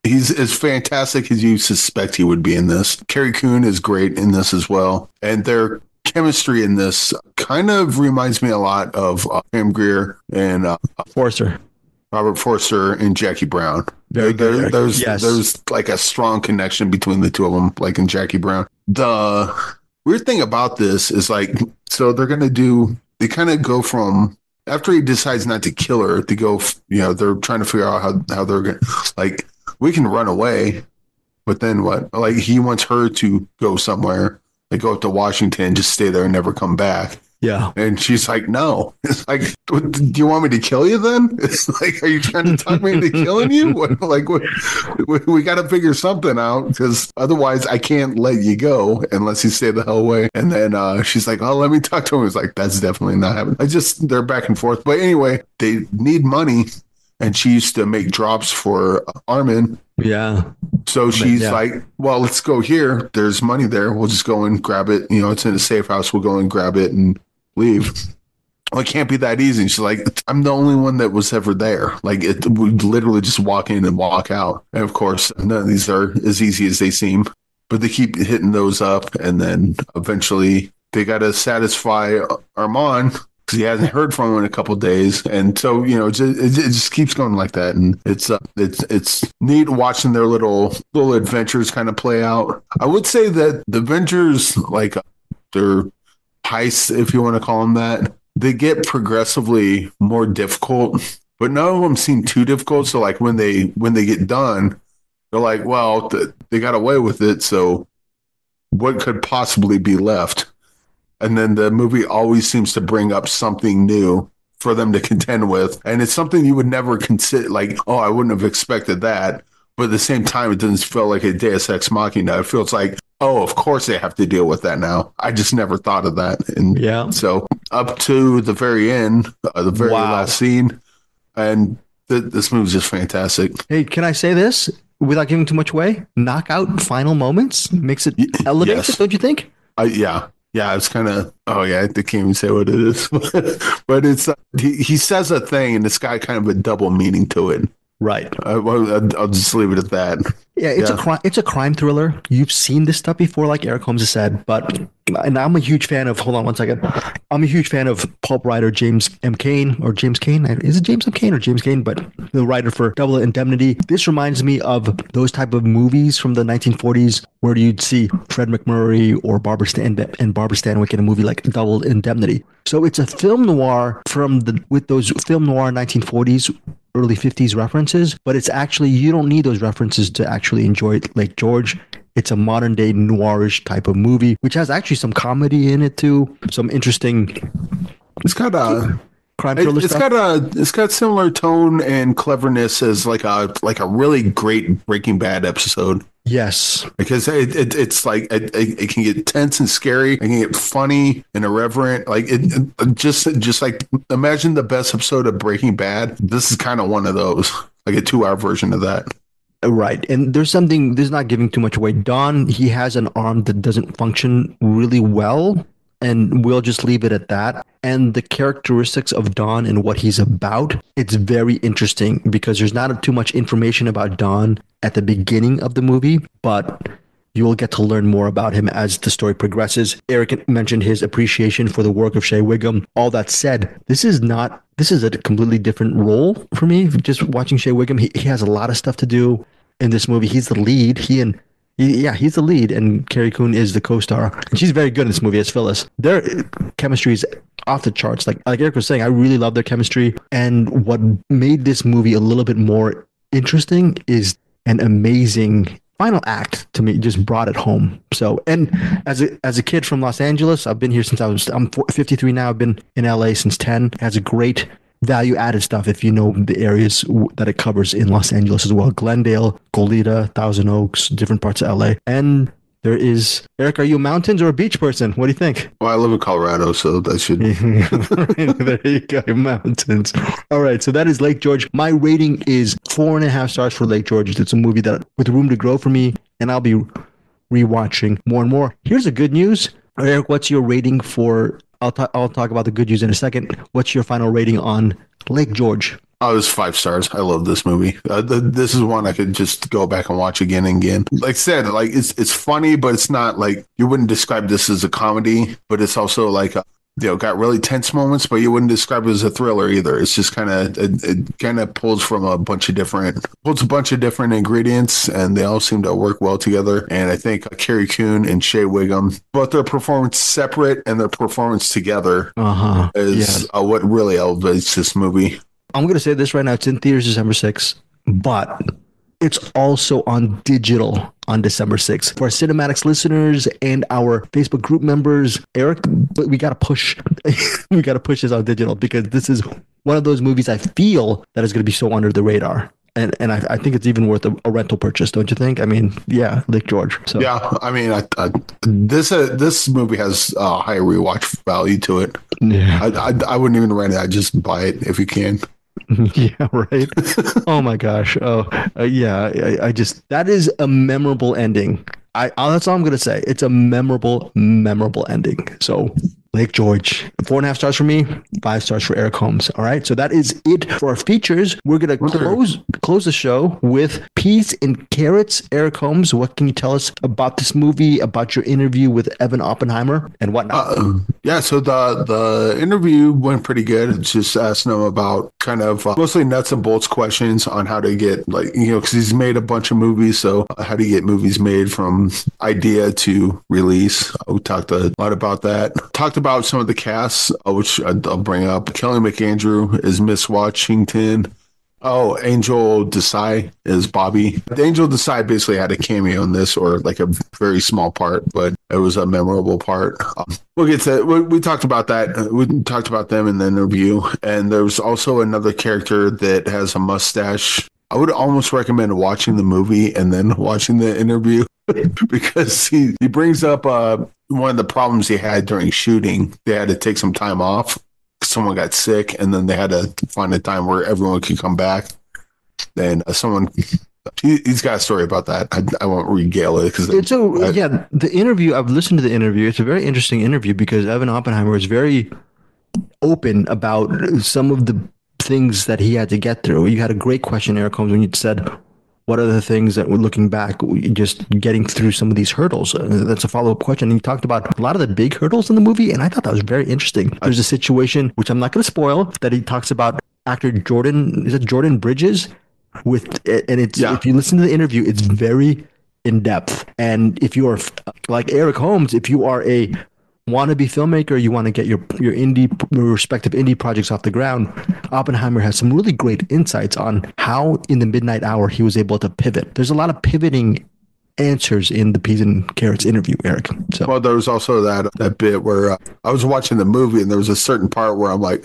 as fantastic as you suspect he would be in this. Carrie Coon is great in this as well. And their chemistry in this kind of reminds me a lot of Pam Grier and Robert Forster and Jackie Brown. There's like a strong connection between the two of them, like in Jackie Brown. The weird thing about this is like, so they kind of go from, after he decides not to kill her, to go, they're trying to figure out how they're going to, like, we can run away, but then what? Like, he wants her to go somewhere, like go up to Washington, just stay there and never come back. Yeah. And she's like, no. It's like, do you want me to kill you then? It's like, are you trying to talk me into killing you? We got to figure something out, because otherwise I can't let you go unless you stay the hell away. And then she's like, oh, let me talk to him. It's like, that's definitely not happening. They're back and forth. But anyway, they need money. And she used to make drops for Armin. Yeah. So she's like, well, let's go here. There's money there. We'll just go and grab it. It's in a safe house. We'll go and grab it and leave. Well, it can't be that easy. She's like, I'm the only one that was ever there. Like, we literally just walk in and walk out. And of course, none of these are as easy as they seem. But they keep hitting those up. And then eventually they got to satisfy Armand, because he hasn't heard from him in a couple of days. And so, it just keeps going like that. And it's neat watching their little adventures kind of play out. I would say that the adventures, like their heists, if you want to call them that, they get progressively more difficult, but none of them seem too difficult. So like when they get done, they're like, well, they got away with it. So what could possibly be left? And then the movie always seems to bring up something new for them to contend with. And it's something you would never consider, like, oh, I wouldn't have expected that. But at the same time, it doesn't feel like a Deus Ex Machina. It feels like, oh, of course they have to deal with that now. I just never thought of that. And so up to the very end, the very last scene, and this movie is just fantastic. Hey, can I say this without giving too much away? Knockout final moments makes it elevates it, don't you think? Yeah, it's kind of, I can't even say what it is. But it's, he says a thing, and it's got kind of a double meaning to it. Right. I'll just leave it at that. Yeah, it's a crime thriller. You've seen this stuff before, like Eric Holmes has said, and I'm a huge fan of, hold on one second. I'm a huge fan of pulp writer James M. Cain, or James Cain. Is it James M. Cain or James Cain? But the writer for Double Indemnity. This reminds me of those type of movies from the 1940s where you'd see Fred McMurray or Barbara Stanwyck in a movie like Double Indemnity. So it's a film noir with those film noir 1940s, early 50s references, but it's actually, you don't need those references to actually enjoy Lake George. It's a modern day noirish type of movie, which has actually some comedy in it too. Some interesting. It's got a crime thriller stuff. It's got similar tone and cleverness as like a really great Breaking Bad episode. Yes, because it's like it can get tense and scary. It can get funny and irreverent. Like it just like, imagine the best episode of Breaking Bad. This is kind of one of those, like a 2-hour version of that. Right. And there's not giving too much away. Don, he has an arm that doesn't function really well, and we'll just leave it at that. And the characteristics of Don and what he's about, it's very interesting because there's not too much information about Don at the beginning of the movie, but you will get to learn more about him as the story progresses. Eric mentioned his appreciation for the work of Shea Wiggum. All that said, this is a completely different role for me. Just watching Shea Wiggum, he has a lot of stuff to do in this movie. He's the lead. He's the lead, and Carrie Coon is the co-star. And she's very good in this movie as Phyllis. Their chemistry is off the charts. Like Eric was saying, I really love their chemistry. And what made this movie a little bit more interesting is an amazing final act to me. Just brought it home. So, and as a kid from Los Angeles, I've been here since I'm 53 now. I've been in LA since 10. It has a great value added stuff if you know the areas that it covers in Los Angeles as well. Glendale, Goleta, Thousand Oaks, different parts of LA. And there is Eric. Are you a mountains or a beach person? What do you think? Well, I live in Colorado, so that should. There you go, mountains. All right, so that is Lake George. My rating is 4.5 stars for Lake George. It's a movie that with room to grow for me, and I'll be rewatching more and more. Here's the good news, Eric. What's your rating for? I'll talk about the good news in a second. What's your final rating on Lake George? Oh, it's 5 stars. I love this movie. This is one I could just go back and watch again and again. Like I said, like it's funny, but it's not like you wouldn't describe this as a comedy, but it's also like got really tense moments, but you wouldn't describe it as a thriller either. It's just kind of it kind of pulls a bunch of different ingredients, and they all seem to work well together. And I think Carrie Coon and Shea Wiggum, both their performance separate and their performance together is what really elevates this movie. I'm going to say this right now. It's in theaters December 6th, but it's also on digital on December 6th. For our CinemAddicts listeners and our Facebook group members, Eric, we got to push. We got to push this on digital because this is one of those movies I feel that is going to be so under the radar. And I think it's even worth a rental purchase, don't you think? I mean, yeah, Lake George. So. Yeah, I mean, this movie has high rewatch value to it. Yeah, I wouldn't even rent it. I'd just buy it if you can. Yeah, right. Oh my gosh. I just that is a memorable ending. That's all I'm gonna say. It's a memorable ending. So Lake George, 4.5 stars for me, 5 stars for Eric Holmes. All right, so that is it for our features. We're gonna close the show with Peas and Carrots. Eric Holmes, what can you tell us about this movie? About your interview with Evan Oppenheimer and whatnot? So the interview went pretty good. It's just asking him about kind of mostly nuts and bolts questions on how to get because he's made a bunch of movies. So how do you get movies made from idea to release? We talked a lot about that. Talked about some of the casts, which I'll bring up. Kelly McAndrew is Miss Washington. Oh, Angel Desai is Bobby. Angel Desai basically had a cameo in this, or like a very small part, but it was a memorable part. We'll get to we talked about that. We talked about them in the interview, and there's also another character that has a mustache. I would almost recommend watching the movie and then watching the interview because he brings up one of the problems he had during shooting. They had to take some time off. Someone got sick, and then they had to find a time where everyone could come back. Then he's got a story about that. I won't regale it because the interview. I've listened to the interview. It's a very interesting interview because Evan Oppenheimer is very open about some of the things that he had to get through. You had a great question, Eric Holmes, when you said, what are the things that we're looking back, just getting through some of these hurdles? That's a follow-up question. And he talked about a lot of the big hurdles in the movie, and I thought that was very interesting. There's a situation, which I'm not going to spoil, that he talks about actor Jordan Bridges? If you listen to the interview, it's very in-depth. And if you are, like Eric Holmes, if you are a wannabe filmmaker, you want to get your respective indie projects off the ground, Oppenheimer has some really great insights on how in the midnight hour he was able to pivot. There's a lot of pivoting answers in the Peas and Carrots interview, Eric. Well, there was also that bit where I was watching the movie and there was a certain part where I'm like,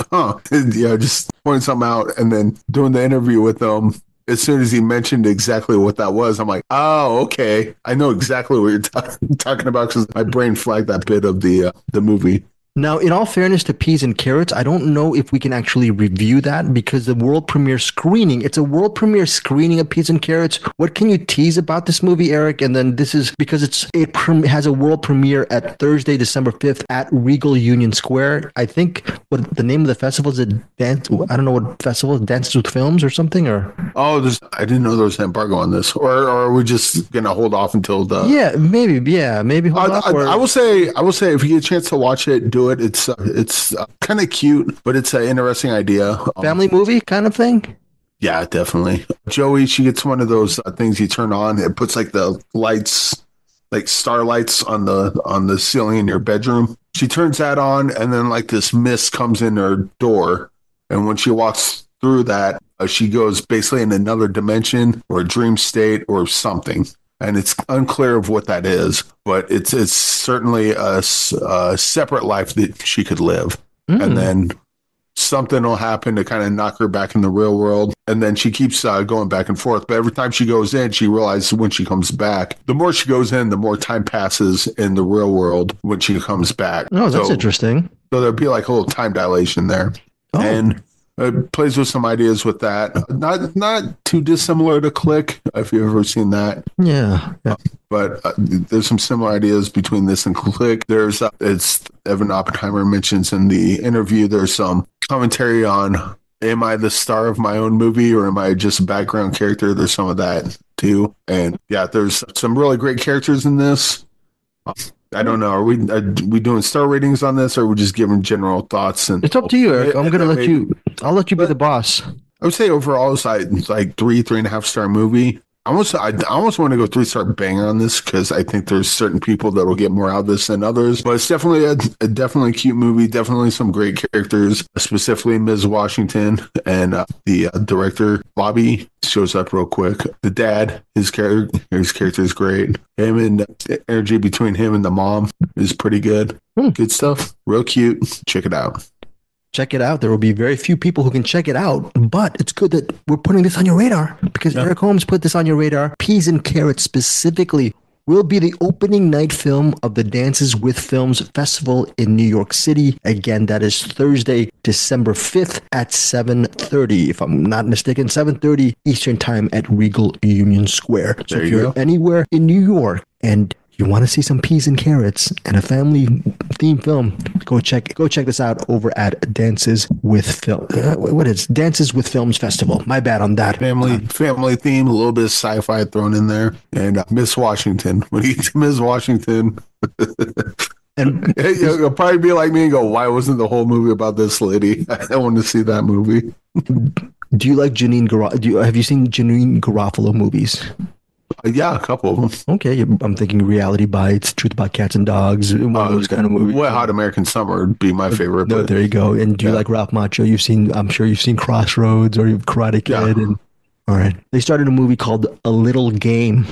just pointing something out, and then doing the interview with them. As soon as he mentioned exactly what that was, I'm like, oh, okay. I know exactly what you're talking about because my brain flagged that bit of the movie. Now, in all fairness to Peas and Carrots, I don't know if we can actually review that because the world premiere screening, it's a world premiere screening of Peas and Carrots. What can you tease about this movie, Eric? And then this is because it has a world premiere at Thursday, December 5th at Regal Union Square. I think what the name of the festival is, I don't know what festival, Dances with Films or something, or? Oh, I didn't know there was an embargo on this, or are we just going to hold off until the? Yeah, maybe hold off. I will say if you get a chance to watch it, do it. It's kind of cute, but it's an interesting idea. Family movie kind of thing? Yeah, definitely. Joey, she gets one of those things you turn on. It puts like the lights, like starlights on the ceiling in your bedroom. She turns that on, and then like this mist comes in her door. And when she walks through that, she goes basically in another dimension or a dream state or something. And it's unclear of what that is, but it's certainly a separate life that she could live. And then something will happen to kind of knock her back in the real world. And then she keeps going back and forth. But every time she goes in, she realizes when she comes back, the more she goes in, the more time passes in the real world when she comes back. Oh, that's interesting. So there'll be like a little time dilation there. Oh. And it plays with some ideas with that. Not too dissimilar to Click, if you've ever seen that. Yeah. But there's some similar ideas between this and Click. There's, it's Evan Oppenheimer mentions in the interview, there's some commentary on, am I the star of my own movie or am I just a background character? There's some of that too. And yeah, there's some really great characters in this. I don't know. Are we doing star ratings on this, or are we just giving general thoughts? And it's up to you, Eric. I'm gonna let you. I'll let you be the boss. I would say overall, it's like 3.5 star movie. I almost want to go 3-star banger on this because I think there's certain people that will get more out of this than others. But it's definitely a definitely cute movie. Definitely some great characters, specifically Ms. Washington and the director Bobby shows up real quick. The dad, his character is great. Him and the energy between him and the mom is pretty good. Good stuff. Real cute. Check it out. Check it out. There will be very few people who can check it out, but it's good that we're putting this on your radar because Eric Holmes put this on your radar. Peas and Carrots specifically will be the opening night film of the Dances with Films Festival in New York City. Again, that is Thursday, December 5th at 7:30, if I'm not mistaken, 7:30 Eastern Time at Regal Union Square. So if you're anywhere in New York and you want to see some peas and carrots and a family themed film, go check this out over at Dances with Film. What is Dances with Films Festival? My bad on that. Family theme, a little bit of sci-fi thrown in there, and Miss Washington. When he Miss Washington, and you'll probably be like me and go, "Why wasn't the whole movie about this lady?" I wanted to see that movie. Do you like Janine Garofalo? Have you seen Janine Garofalo movies? Yeah, a couple of them. Okay, I'm thinking Reality Bites, Truth About Cats and Dogs, one of those kind of movies. Wet Hot American Summer would be my favorite. No, there you go. And do you like Ralph Macchio? I'm sure you've seen Crossroads or Karate Kid. Yeah. All right. They started a movie called A Little Game,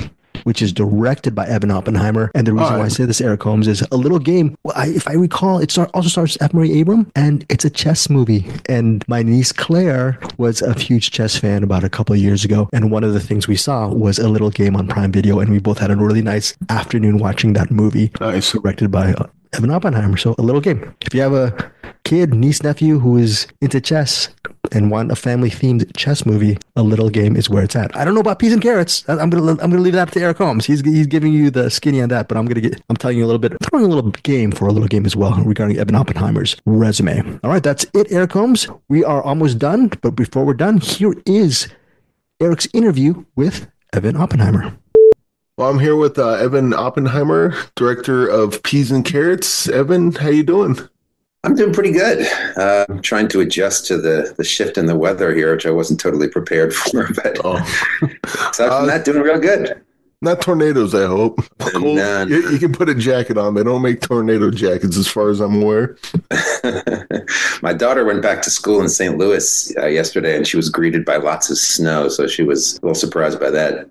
which is directed by Evan Oppenheimer. And the reason why I say this, Eric Holmes, is A Little Game. Well, if I recall, it also stars F. Murray Abrams, and it's a chess movie. And my niece Claire was a huge chess fan about a couple of years ago. And one of the things we saw was A Little Game on Prime Video, and we both had a really nice afternoon watching that movie. Nice. Directed by Evan Oppenheimer. So A Little Game. If you have a kid, niece, nephew who is into chess and want a family-themed chess movie, A Little Game is where it's at. I don't know about peas and carrots. I'm gonna leave that to Eric Holmes. He's giving you the skinny on that, but I'm telling you a little bit, throwing a little game for A Little Game as well regarding Evan Oppenheimer's resume. All right, that's it, Eric Holmes. We are almost done, but before we're done, here is Eric's interview with Evan Oppenheimer. Well, I'm here with Evan Oppenheimer, director of Peas and Carrots. Evan, how you doing? I'm doing pretty good. I'm trying to adjust to the shift in the weather here, which I wasn't totally prepared for. But aside from that, doing real good. Not tornadoes, I hope. You can put a jacket on. They don't make tornado jackets as far as I'm aware. My daughter went back to school in St. Louis yesterday, and she was greeted by lots of snow. So she was a little surprised by that.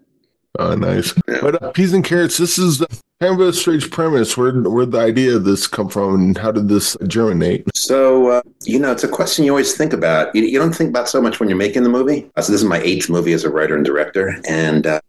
Oh, nice. Yeah. But Peas and Carrots, this is kind of a strange premise. Where'd the idea of this come from, and how did this germinate? So, it's a question you always think about. You don't think about so much when you're making the movie. So this is my 8th movie as a writer and director. And,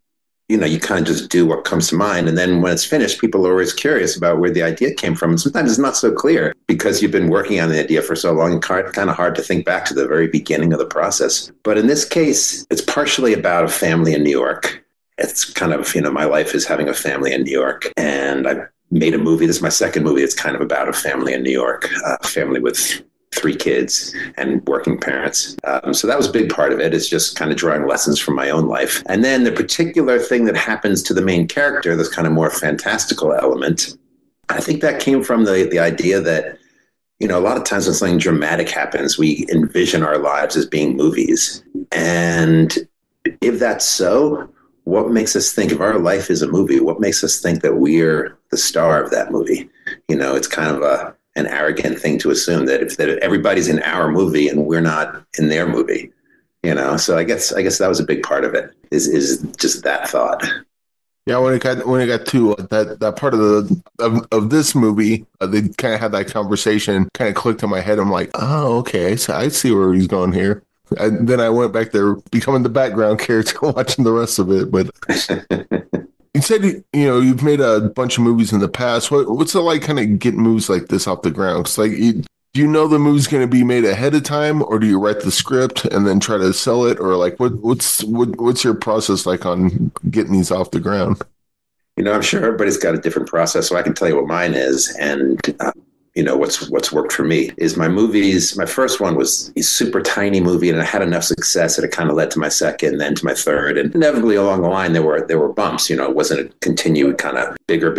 you kind of just do what comes to mind. And then when it's finished, people are always curious about where the idea came from. And sometimes it's not so clear because you've been working on the idea for so long, kind of hard to think back to the very beginning of the process. But in this case, it's partially about a family in New York. It's kind of, my life is having a family in New York. And I made a movie. This is my second movie. It's kind of about a family in New York, a family with 3 kids and working parents. So that was a big part of it. It's just kind of drawing lessons from my own life. And then the particular thing that happens to the main character, this kind of more fantastical element, I think that came from the idea that, a lot of times when something dramatic happens, we envision our lives as being movies. And if that's so, what makes us think if our life is a movie? What makes us think that we're the star of that movie? It's kind of an arrogant thing to assume that if everybody's in our movie and we're not in their movie, So I guess that was a big part of it. Is just that thought. Yeah, when it got to that part of of this movie, they kind of had that conversation, kind of clicked in my head. I'm like, oh, okay, so I see where he's going here. And then I went back there, becoming the background character, watching the rest of it. But you said you've made a bunch of movies in the past. What's it like, kind of getting movies like this off the ground? 'Cause do you know the movie's going to be made ahead of time, or do you write the script and then try to sell it, or like what's your process like on getting these off the ground? I'm sure everybody's got a different process, so I can tell you what mine is. And what's worked for me is my movies. My first one was a super tiny movie, and it had enough success that it kind of led to my second, then to my third, and inevitably along the line there were bumps. It wasn't a continued kind of bigger.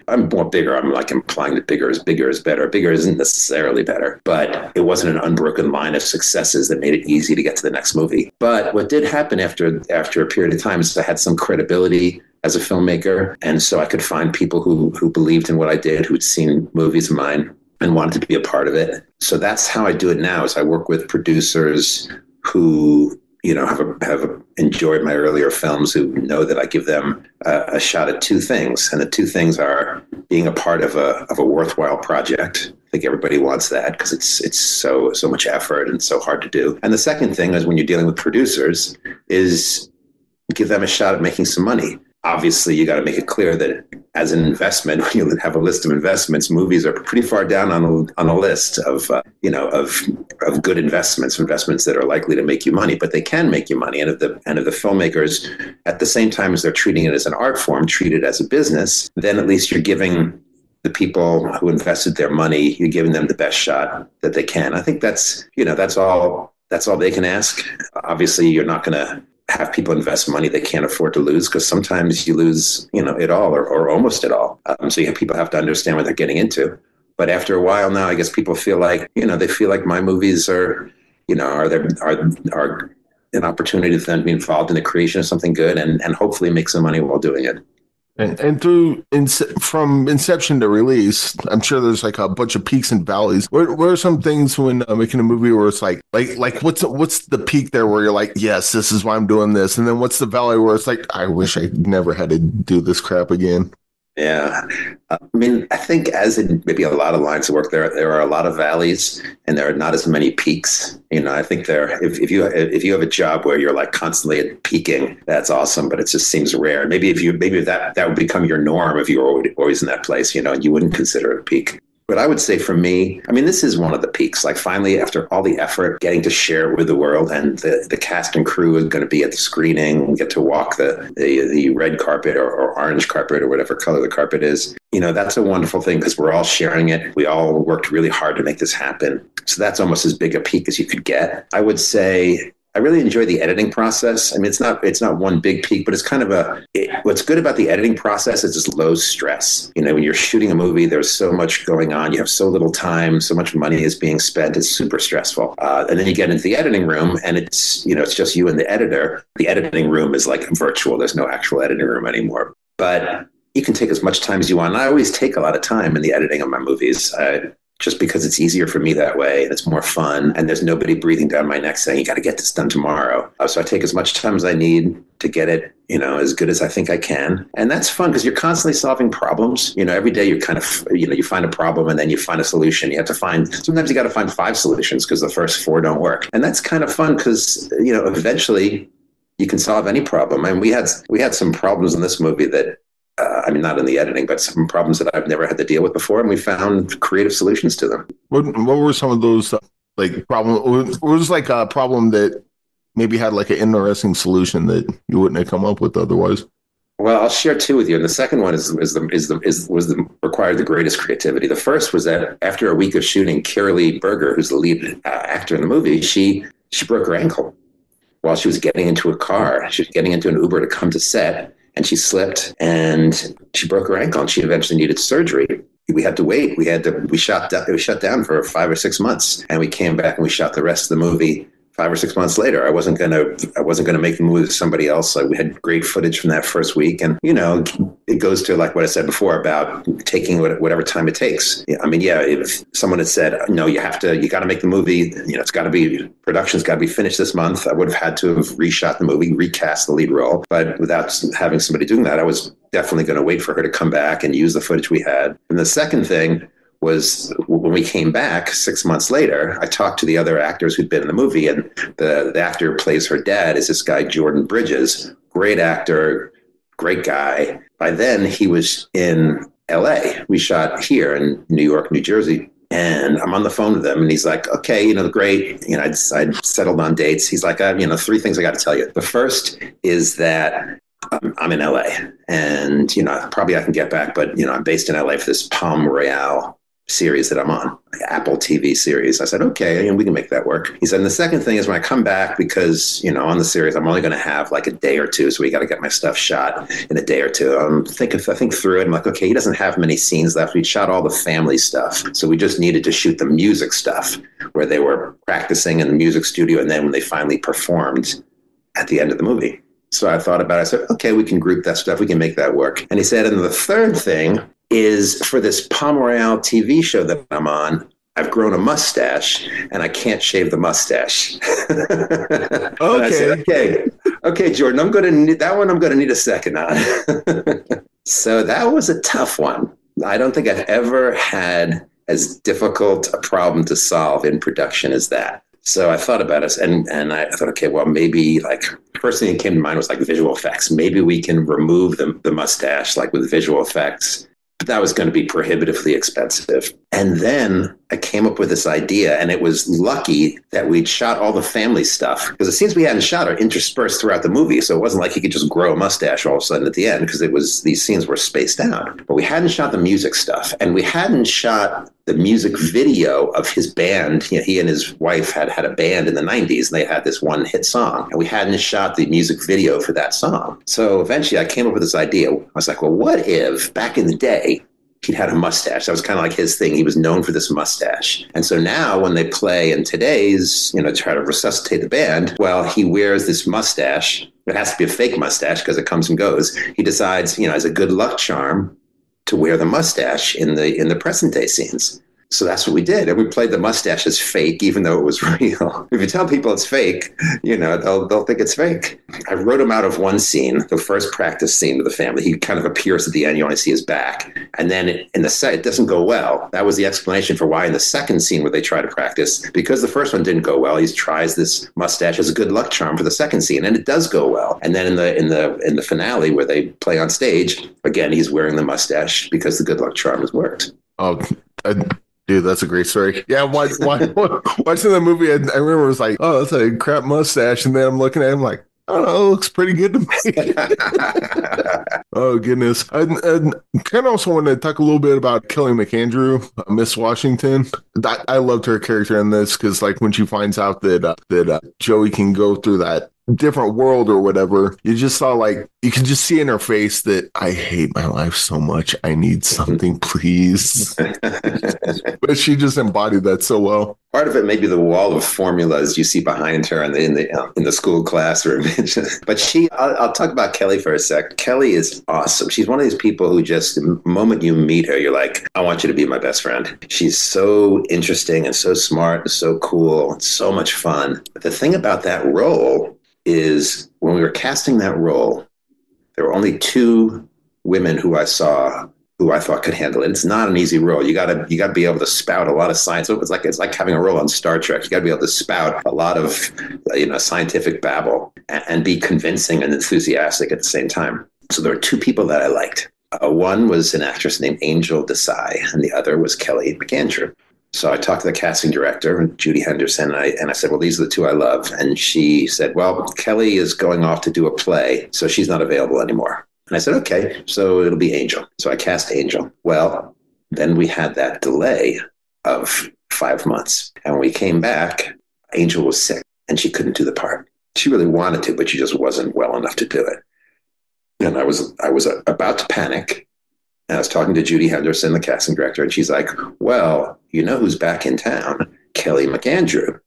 I'm more bigger. I'm like implying that bigger is better. Bigger isn't necessarily better, but it wasn't an unbroken line of successes that made it easy to get to the next movie. But what did happen after a period of time is I had some credibility as a filmmaker. And so I could find people who believed in what I did, who'd seen movies of mine and wanted to be a part of it. So that's how I do it now, is I work with producers who, have enjoyed my earlier films, who know that I give them a shot at two things. And the two things are being a part of a worthwhile project. I think everybody wants that because it's so much effort and so hard to do. And the second thing is, when you're dealing with producers, is give them a shot at making some money. Obviously, you got to make it clear that as an investment, when you have a list of investments, movies are pretty far down on a list of good investments that are likely to make you money, but they can make you money. And if the filmmakers, at the same time as they're treating it as an art form, treat it as a business, then at least you're giving the people who invested their money, you're giving them the best shot that they can. I think that's all they can ask. Obviously, you're not going to have people invest money they can't afford to lose, because sometimes you lose, it all or almost it all. So people have to understand what they're getting into. But after a while now, I guess people feel like, they feel like my movies are an opportunity for them to be involved in the creation of something good and hopefully make some money while doing it. And from inception to release, I'm sure there's like a bunch of peaks and valleys. What are some things when making a movie where it's like what's the peak there where you're like, yes, this is why I'm doing this, and then what's the valley where it's like, I wish I never had to do this crap again? Yeah. I think, as in maybe a lot of lines of work, there are a lot of valleys and there are not as many peaks. I think if you have a job where you're like constantly peaking, that's awesome, but it just seems rare. Maybe that would become your norm if you were always in that place, and you wouldn't consider it a peak. But I would say for me, this is one of the peaks. Like, finally, after all the effort, getting to share it with the world, and the cast and crew is going to be at the screening and get to walk the red carpet or orange carpet or whatever color the carpet is. That's a wonderful thing because we're all sharing it. We all worked really hard to make this happen. So that's almost as big a peak as you could get. I would say I really enjoy the editing process. It's not one big peak, but it's kind of what's good about the editing process is it's low stress. When you're shooting a movie, there's so much going on. You have so little time, so much money is being spent. It's super stressful. And then you get into the editing room and it's just you and the editor. The editing room is like virtual. There's no actual editing room anymore. But you can take as much time as you want. And I always take a lot of time in the editing of my movies. Just because it's easier for me that way and it's more fun and there's nobody breathing down my neck saying, you got to get this done tomorrow. So I take as much time as I need to get it, as good as I think I can. And that's fun because you're constantly solving problems. Every day you're kind of, you find a problem and then you find a solution. Sometimes you got to find 5 solutions because the first 4 don't work. And that's kind of fun because, eventually you can solve any problem. And we had some problems in this movie that, not in the editing, but some problems that I've never had to deal with before, and we found creative solutions to them. What were some of those problems? What was like a problem that maybe had like an interesting solution that you wouldn't have come up with otherwise? Well, I'll share 2 with you, and the second one required the greatest creativity. The first was that after a week of shooting, Kira Berger, who's the lead actor in the movie, she broke her ankle while she was getting into a car. She was getting into an Uber to come to set. And she slipped and she broke her ankle and she eventually needed surgery. We had to wait. It was shut down for 5 or 6 months. And we came back and we shot the rest of the movie 5 or 6 months later. I wasn't gonna make the movie with somebody else. We had great footage from that first week, and it goes to like what I said before about taking whatever time it takes. I mean, if someone had said, no, you got to make the movie, production's got to be finished this month, I would have had to have reshot the movie, recast the lead role. But without having somebody doing that, I was definitely going to wait for her to come back and use the footage we had. And the second thing was when we came back 6 months later, I talked to the other actors who'd been in the movie, and the actor who plays her dad is this guy, Jordan Bridges. Great actor, great guy. By then, he was in LA. We shot here in New York, New Jersey. And I'm on the phone with him, and he's like, okay, great. I'd settled on dates. He's like, 3 things I got to tell you. The first is that I'm in LA, and, probably I can get back, but, I'm based in LA for this Palm Royale series that I'm on, Apple TV series. I said, okay, and we can make that work. He said, and the second thing is when I come back, because, on the series, I'm only going to have like a day or two. So we got to get my stuff shot in a day or two. I think through it. I'm like, okay, he doesn't have many scenes left. We shot all the family stuff. So we just needed to shoot the music stuff where they were practicing in the music studio. And then when they finally performed at the end of the movie. So I thought about it. I said, okay, we can group that stuff. We can make that work. And he said, and the third thing is for this Palm Royale TV show that I'm on, I've grown a mustache and I can't shave the mustache. Okay. I said, okay, Jordan, I'm going to need a second on. So that was a tough one. I don't think I've ever had as difficult a problem to solve in production as that. So I thought about it, and I thought, okay, well, maybe first thing that came to mind was visual effects. Maybe we can remove the mustache with visual effects. But that was going to be prohibitively expensive. And then I came up with this idea, and it was lucky that we'd shot all the family stuff, because the scenes we hadn't shot are interspersed throughout the movie. So it wasn't like he could just grow a mustache all of a sudden at the end, because these scenes were spaced out. But we hadn't shot the music stuff, and we hadn't shot the music video of his band. He and his wife had a band in the 90s, and they had this one hit song, and we hadn't shot the music video for that song. So eventually I came up with this idea. I was like, well, what if back in the day he'd had a mustache? That was kind of like his thing. He was known for this mustache. And so now when they play in today's, try to resuscitate the band, well, he wears this mustache. It has to be a fake mustache because it comes and goes. He decides, as a good luck charm, to wear the mustache in the present day scenes. So that's what we did. And we played the mustache as fake, even though it was real. If you tell people it's fake, they'll think it's fake. I wrote him out of one scene, the first practice scene with the family. He kind of appears at the end. You only see his back. And then in the set, it doesn't go well. That was the explanation for why in the second scene where they try to practice, because the first one didn't go well, he tries this mustache as a good luck charm for the second scene. And it does go well. And then in the finale where they play on stage, again, he's wearing the mustache because the good luck charm has worked. Oh, dude, that's a great story. Yeah, watching the movie, I remember it was like, oh, that's a crap mustache. And then I'm looking at him like, I don't know, it looks pretty good to me. Oh, goodness. I kind of also want to talk a little bit about Kelly McAndrew, Miss Washington. I loved her character in this because, when she finds out that Joey can go through that different world or whatever, you just saw you could just see in her face that I hate my life so much. I need something, please. But she just embodied that so well. Part of it may be the wall of formulas you see behind her in the school classroom. But I'll talk about Kelly for a sec. Kelly is awesome. She's one of these people who just, the moment you meet her, you're like, I want you to be my best friend. She's so interesting and so smart and so cool and so much fun. But the thing about that role is when we were casting that role, there were only 2 women who I saw who I thought could handle it. It's not an easy role. You gotta be able to spout a lot of science. So it's like having a role on Star Trek. You gotta be able to spout a lot of scientific babble and be convincing and enthusiastic at the same time. So there were 2 people that I liked. One was an actress named Angel Desai, and the other was Kelly McAndrew. So I talked to the casting director, Judy Henderson, and I said, well, these are the 2 I love. And she said, well, Kelly is going off to do a play, so she's not available anymore. And I said, okay, so it'll be Angel. So I cast Angel. Well, then we had that delay of 5 months. And when we came back, Angel was sick, and she couldn't do the part. She really wanted to, but she just wasn't well enough to do it. And I was about to panic. And I was talking to Judy Henderson, the casting director, and she's like, well, you know who's back in town? Kelly McAndrew.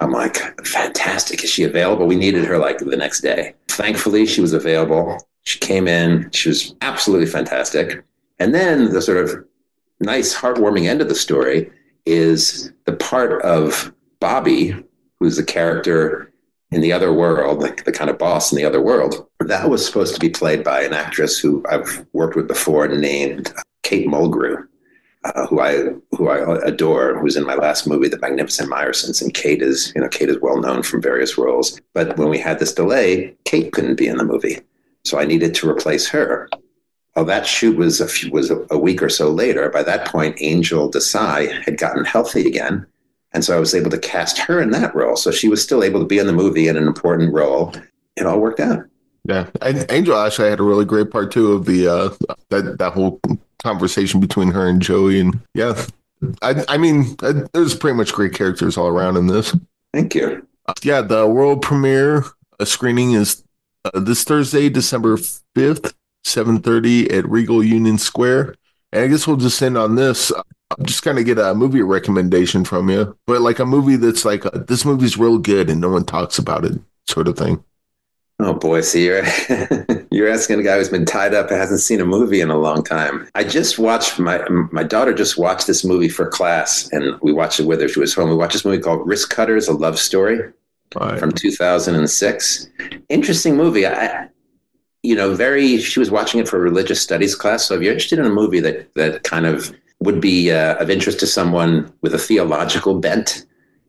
I'm like, fantastic. Is she available? We needed her like the next day. Thankfully, she was available. She came in. She was absolutely fantastic. And then the sort of nice, heartwarming end of the story is the part of Bobby, who's the character in the other world, like the kind of boss in the other world. That was supposed to be played by an actress who I've worked with before named Kate Mulgrew. Who I adore, who's in my last movie, The Magnificent Meyerson. And Kate is well known from various roles. But when we had this delay, Kate couldn't be in the movie, so I needed to replace her. Well, that shoot was a week or so later. By that point, Angel Desai had gotten healthy again, and so I was able to cast her in that role. So she was still able to be in the movie in an important role. It all worked out. Yeah, and Angel actually had a really great part too of the that whole conversation between her and Joey, and yeah, I mean, there's pretty much great characters all around in this. Thank you. Yeah, the world premiere screening is this Thursday, December 5th, 7:30 at Regal Union Square. And I guess we'll just end on this. I'm just kind of get a movie recommendation from you, but like a movie that's like this movie's real good and no one talks about it, sort of thing. Oh boy, so you're asking a guy who's been tied up and hasn't seen a movie in a long time. I just watched my daughter just watched this movie for class, and we watched it with her. She was home. We watched this movie called Risk Cutters: A Love Story from 2006. Interesting movie. She was watching it for a religious studies class. So if you're interested in a movie that kind of would be of interest to someone with a theological bent.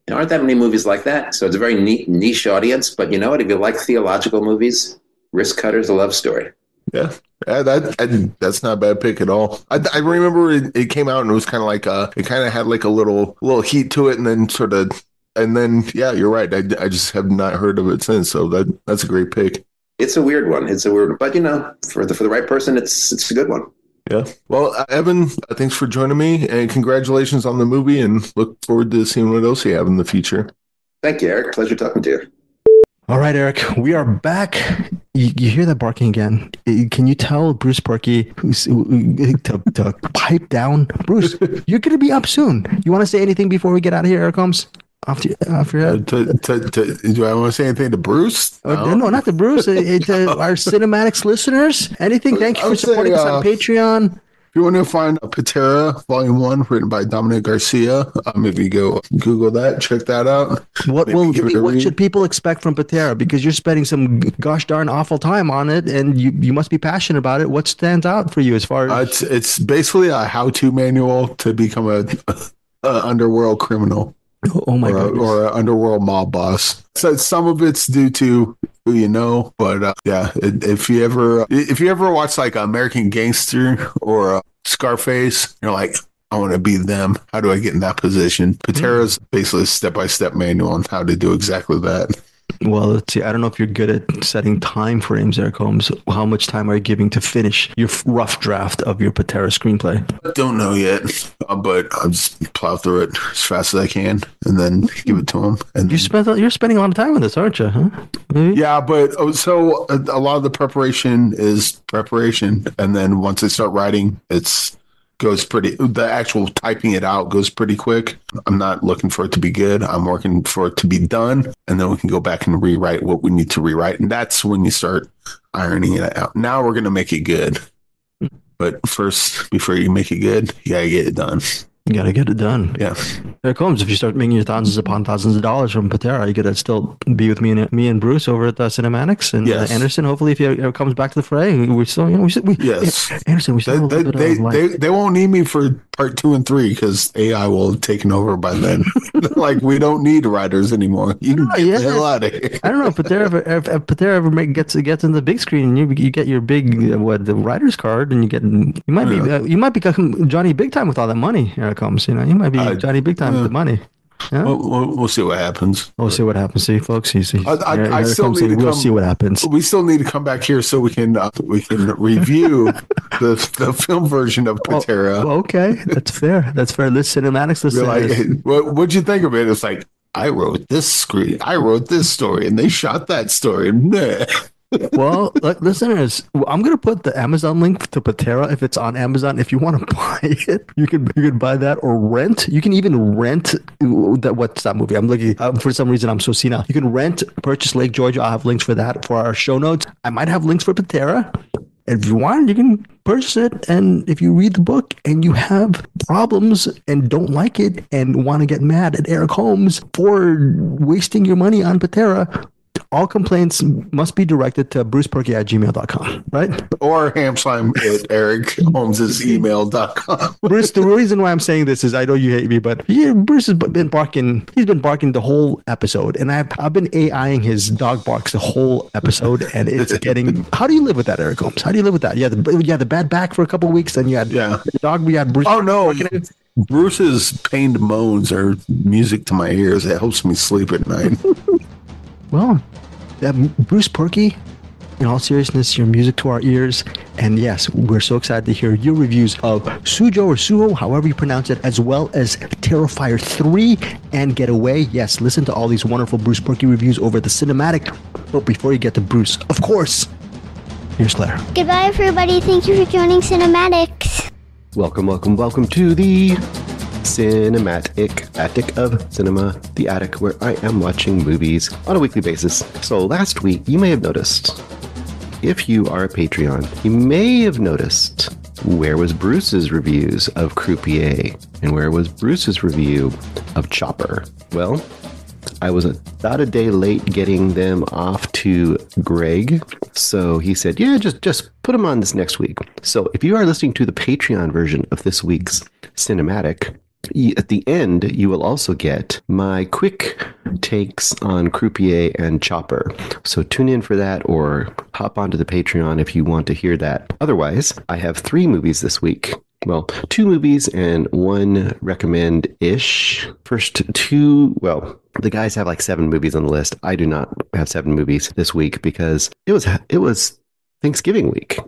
There aren't that many movies like that. So it's a very niche audience. But you know what? If you like theological movies, Risk Cutters: A Love Story. Yeah, that's not a bad pick at all. I remember it came out and it was kind of like it kind of had like a little heat to it, and then yeah, you're right. I just have not heard of it since. So that's a great pick. It's a weird one. But for the right person, it's a good one. Yeah. Well, Evan, thanks for joining me, and congratulations on the movie, and look forward to seeing what else you have in the future. Thank you, Eric. Pleasure talking to you. All right, Eric, we are back. You hear that barking again? Can you tell Bruce Purkey to pipe down? Bruce, you're going to be up soon. You want to say anything before we get out of here, Eric Holmes? Off your head. Do I want to say anything to Bruce? No, not to Bruce. To our CinemAddicts listeners. Anything? Thank you for supporting us on Patreon. If you want to find Patera Volume 1, written by Dominic Garcia, maybe go Google that, check that out. What should people expect from Patera? Because you're spending some gosh darn awful time on it, and you must be passionate about it. What stands out for you as far as... It's basically a how-to manual to become a underworld criminal. Oh my god! Or an underworld mob boss. So some of it's due to who you know, but yeah, if you ever watch like American Gangster or Scarface, you're like, I want to be them. How do I get in that position? Patera's basically a step-by-step manual on how to do exactly that. Well, let's see. I don't know if you're good at setting time frames, Eric Holmes. How much time are you giving to finish your rough draft of your Patera screenplay? I don't know yet, but I'll just plow through it as fast as I can and then give it to him. And you're spending a lot of time on this, aren't you? Huh? Maybe? Yeah, but so a lot of the preparation is preparation, and then once I start writing, the actual typing it out goes pretty quick. I'm not looking for it to be good. I'm working for it to be done. And then we can go back and rewrite what we need to rewrite. And that's when you start ironing it out. Now we're going to make it good. But first, before you make it good, you got to get it done. You got to get it done. Yeah. There it comes. If you start making your thousands upon thousands of dollars from Patera, you got to still be with me and Bruce over at the CinemAddicts. And yes. Anderson, hopefully, if he ever comes back to the fray, we still, yes. Anderson, we still they won't need me for part 2 and 3 because AI will have taken over by then. Like, we don't need writers anymore. You can get the hell out of here. I don't know if Patera ever gets in the big screen and you get your big the writer's card, and you might become Johnny Big Time with all that money. Here it comes. You might be Johnny Big Time with the money. Yeah? We'll see what happens. We'll see what happens. See, folks. We'll see what happens. We still need to come back here so we can review the film version of Patera. Okay, that's fair. Let's CinemAddicts. Listen. Like, what'd you think of it? It's like, I wrote this story, and they shot that story. Well, listeners, I'm gonna put the Amazon link to Patera if it's on Amazon. If you want to buy it, you can buy that or rent. You can even rent that. What's that movie? I'm looking for some reason. I'm so senile. You can rent Purchase Lake Georgia. I'll have links for that for our show notes. I might have links for Patera. If you want, you can purchase it. And if you read the book and you have problems and don't like it and want to get mad at Eric Holmes for wasting your money on Patera, all complaints must be directed to brucepurkey@gmail.com, right? Or hamslime at erichholmes'email.com. Bruce, the reason why I'm saying this is I know you hate me, but Bruce has been barking. He's been barking the whole episode, and I've been AIing his dog barks the whole episode, and it's getting. How do you live with that, Eric Holmes? How do you live with that? You had the bad back for a couple of weeks, and you had the dog. We had Bruce. Oh no. Bruce's pained moans are music to my ears. It helps me sleep at night. Well, Bruce Purkey, in all seriousness, your music to our ears. And yes, we're so excited to hear your reviews of Sujo or Suho, however you pronounce it, as well as Terrifier 3 and Get Away. Yes, listen to all these wonderful Bruce Purkey reviews over the Cinem-Attic. But before you get to Bruce, of course, here's Claire. Goodbye, everybody. Thank you for joining CinemAddicts. Welcome to the Cinem-Attic, attic of cinema, the attic where I am watching movies on a weekly basis. So last week, you may have noticed, if you are a Patreon, you may have noticed where was Bruce's reviews of Croupier and where was Bruce's review of Chopper. Well, I was about a day late getting them off to Greg, so he said, yeah, just put them on this next week. So if you are listening to the Patreon version of this week's Cinem-Attic, at the end, you will also get my quick takes on Croupier and Chopper. So tune in for that or hop onto the Patreon if you want to hear that. Otherwise, I have 3 movies this week. Well, 2 movies and 1 recommend-ish. First 2, well, the guys have like 7 movies on the list. I do not have 7 movies this week because it was Thanksgiving week.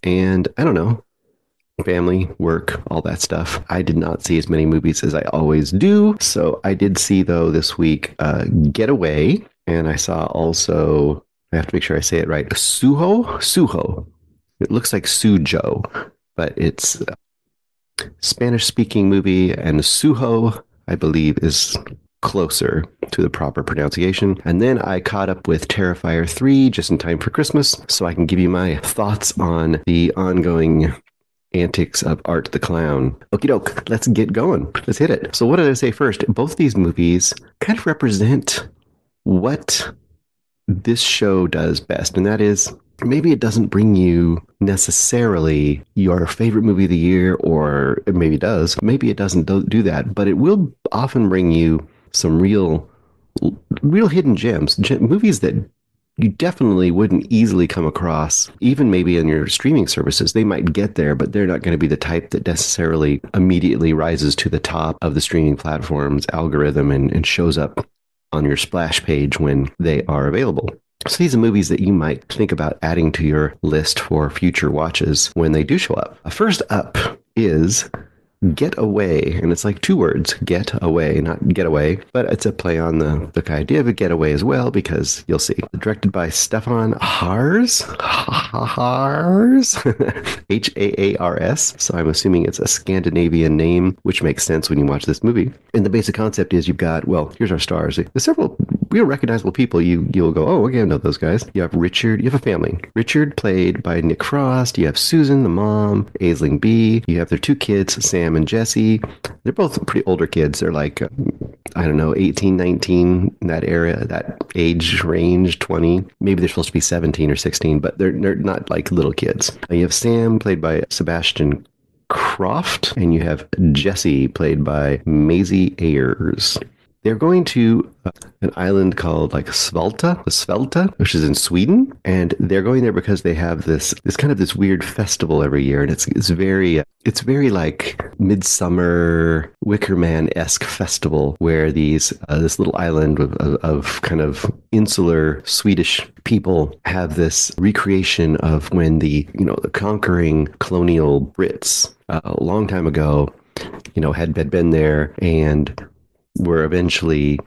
And I don't know. Family, work, all that stuff. I did not see as many movies as I always do. So I did see, though, this week, Get Away. And I saw also, I have to make sure I say it right, Sujo. It looks like Sujo, but it's a Spanish-speaking movie. And Sujo, I believe, is closer to the proper pronunciation. And then I caught up with Terrifier 3 just in time for Christmas. So I can give you my thoughts on the ongoing antics of Art the Clown. Okie doke, let's get going. Let's hit it. So what did I say first? Both these movies kind of represent what this show does best, and that is maybe it doesn't bring you necessarily your favorite movie of the year, or it maybe does. Maybe it doesn't do that, but it will often bring you some real hidden gems, movies that you definitely wouldn't easily come across, even maybe in your streaming services. They might get there, but they're not going to be the type that necessarily immediately rises to the top of the streaming platform's algorithm and shows up on your splash page when they are available. So these are movies that you might think about adding to your list for future watches when they do show up. First up is Get Away, and it's like 2 words, Get Away, not Get Away, but it's a play on the idea of a getaway as well, because you'll see. Directed by Stefan Haars, Haars, so I'm assuming it's a Scandinavian name, which makes sense when you watch this movie. And the basic concept is you've got, well, here's our stars. There's several real recognizable people. You'll go, oh, okay, I know those guys. You have Richard, you have a family. Richard, played by Nick Frost. You have Susan, the mom, Aisling B. You have their 2 kids, Sam and Jesse. They're both pretty older kids. They're like, I don't know, 18, 19, in that area, that age range, 20. Maybe they're supposed to be 17 or 16, but they're not like little kids. You have Sam, played by Sebastian Croft, and you have Jesse, played by Maisie Ayers. They're going to an island called like Svelta, which is in Sweden, and they're going there because they have this kind of this weird festival every year, and it's very like Midsummer Wicker Man-esque festival where this little island of kind of insular Swedish people have this recreation of when the conquering colonial Brits a long time ago had been there and were eventually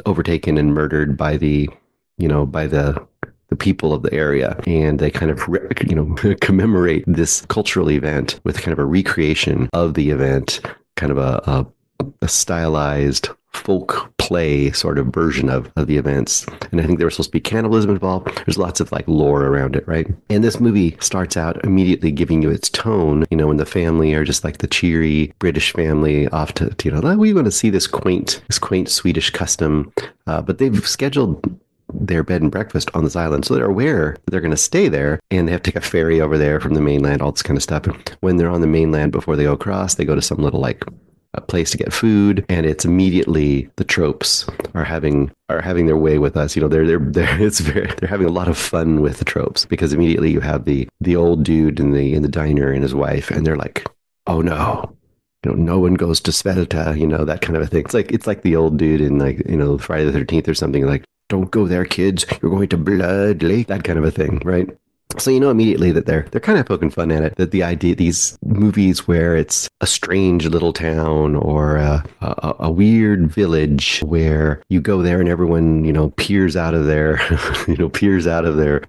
overtaken and murdered by the the people of the area, and they kind of commemorate this cultural event with kind of a recreation of the event, kind of a stylized folk play sort of version of the events. And I think there was supposed to be cannibalism involved. There's lots of like lore around it, right? And this movie starts out immediately giving you its tone, when the family are just like the cheery British family off to we want to see this quaint Swedish custom, but they've scheduled their bed and breakfast on this island, so they're aware that they're going to stay there, and they have to take a ferry over there from the mainland, all this kind of stuff. And when they're on the mainland, before they go across, they go to some little like a place to get food, and it's immediately the tropes are having their way with us. They're having a lot of fun with the tropes, because immediately you have the old dude in the diner and his wife, and they're like, oh no. No one goes to Svelta, that kind of a thing. It's like the old dude in Friday the 13th or something, like, don't go there, kids. You're going to Blood Lake, that kind of a thing, right? So immediately that they're kind of poking fun at it, that the idea, these movies where it's a strange little town or a weird village where you go there and everyone, peers out of their,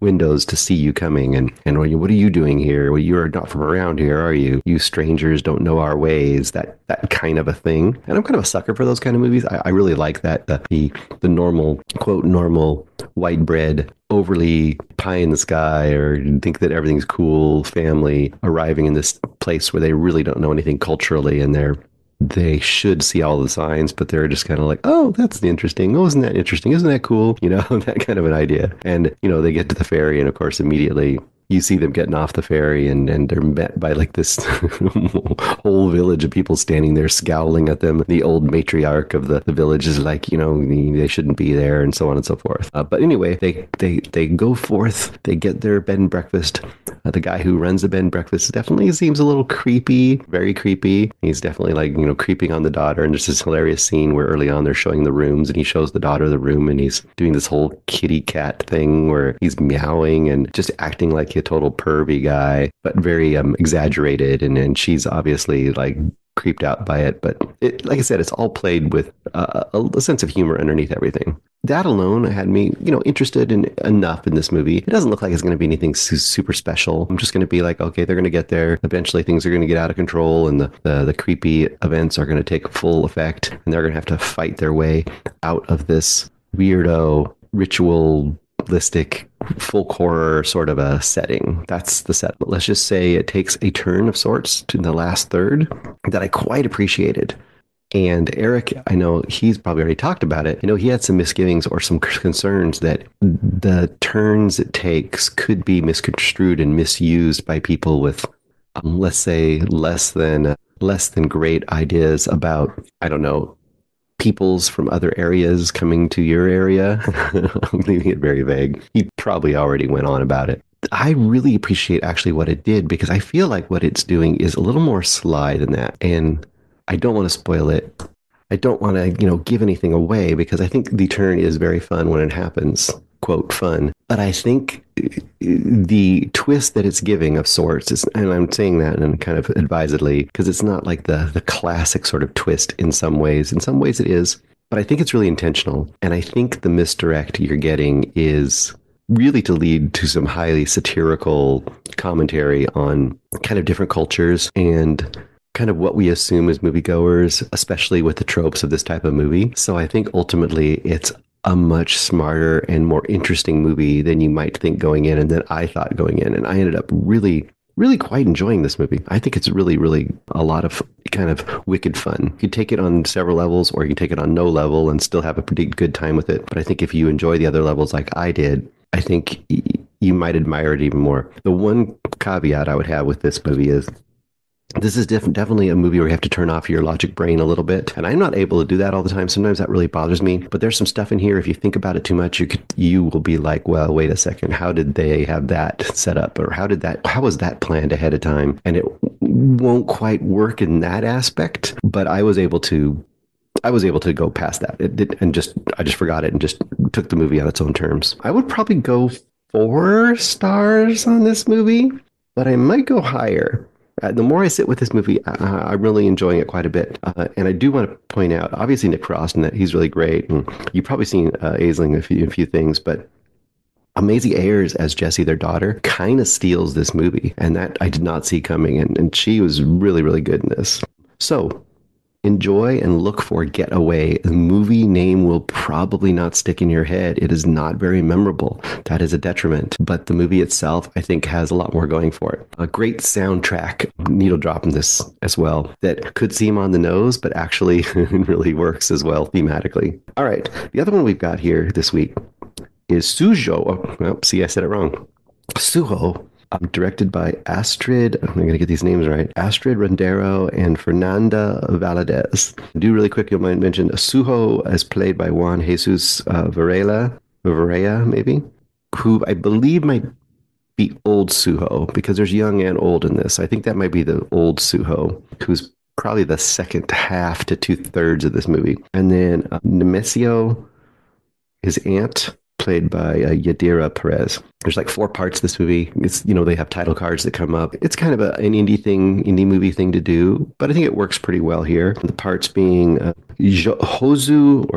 windows to see you coming. And what are you doing here? Well, you're not from around here, are you? You strangers don't know our ways, that kind of a thing. And I'm kind of a sucker for those kind of movies. I really like that, the normal, quote, normal white bread, overly pie in the sky or think that everything's cool family arriving in this place where they really don't know anything culturally, and they should see all the signs, but they're just kind of like, oh, that's interesting. Oh, isn't that interesting? Isn't that cool? That kind of an idea. And, they get to the ferry, and of course, immediately you see them getting off the ferry, and they're met by like this whole village of people standing there scowling at them. The old matriarch of the village is like, they shouldn't be there, and so on and so forth. But anyway, they go forth, they get their bed and breakfast. The guy who runs the bed and breakfast definitely seems a little creepy, very creepy. He's definitely like, creeping on the daughter. And there's this hilarious scene where early on they're showing the rooms, and he shows the daughter the room, and he's doing this whole kitty cat thing where he's meowing and just acting like a total pervy guy, but very exaggerated, and she's obviously like creeped out by it. But like I said, it's all played with a sense of humor underneath everything. That alone had me, interested in enough in this movie. It doesn't look like it's going to be anything super special. I'm just going to be like, okay, they're going to get there. Eventually, things are going to get out of control, and the creepy events are going to take full effect, and they're going to have to fight their way out of this weirdo ritualistic folk horror sort of a setting. That's the set. But let's just say it takes a turn of sorts to the last third that I quite appreciated. And Eric, I know he's probably already talked about it. He had some misgivings or some concerns that the turns it takes could be misconstrued and misused by people with, let's say, less than great ideas about, I don't know, peoples from other areas coming to your area. I'm leaving it very vague. He probably already went on about it. I really appreciate actually what it did, because I feel like what it's doing is a little more sly than that. And I don't want to spoil it. I don't want to, give anything away, because I think the turn is very fun when it happens. Quote, fun. But I think the twist that it's giving of sorts is, and I'm saying that and kind of advisedly, because it's not like the classic sort of twist in some ways. In some ways it is, but I think it's really intentional. And I think the misdirect you're getting is really to lead to some highly satirical commentary on kind of different cultures and kind of what we assume as moviegoers, especially with the tropes of this type of movie. So I think ultimately it's a much smarter and more interesting movie than you might think going in, and than I thought going in. And I ended up really quite enjoying this movie. I think it's really a lot of kind of wicked fun. You take it on several levels, or you can take it on no level and still have a pretty good time with it. But I think if you enjoy the other levels like I did, I think you might admire it even more. The one caveat I would have with this movie is this is definitely a movie where you have to turn off your logic brain a little bit. And I'm not able to do that all the time. Sometimes that really bothers me. But there's some stuff in here, if you think about it too much, you will be like, well, wait a second. How did they have that set up? Or how was that planned ahead of time? And it won't quite work in that aspect. But I was able to go past that. I just forgot it and just took the movie on its own terms. I would probably go 4 stars on this movie, but I might go higher. The more I sit with this movie, I'm really enjoying it quite a bit. And I do want to point out, obviously, Nick Frost, and that he's really great. And you've probably seen Aisling in a few things, but Maisie Ayers as Jessie, their daughter, kind of steals this movie, and that I did not see coming, and she was really, really good in this. So enjoy and look for Get Away. The movie name will probably not stick in your head. It is not very memorable. That is a detriment. But the movie itself, I think, has a lot more going for it. A great soundtrack, needle drop in this as well, that could seem on the nose, but actually really works as well thematically. All right. The other one we've got here this week is Sujo. Oh, well, see, I said it wrong. Sujo. Directed by Astrid, I'm going to get these names right, Astrid Rendero and Fernanda Valadez. Do really quick, you'll mind mention Sujo as played by Juan Jesus Varela, maybe, who I believe might be old Sujo, because there's young and old in this. I think that might be the old Sujo, who's probably the second half to 2/3 of this movie. And then Nemesio, his aunt, played by Yadira Perez. There's like 4 parts to this movie. It's, they have title cards that come up. It's kind of an indie movie thing to do, but I think it works pretty well here. The parts being Josu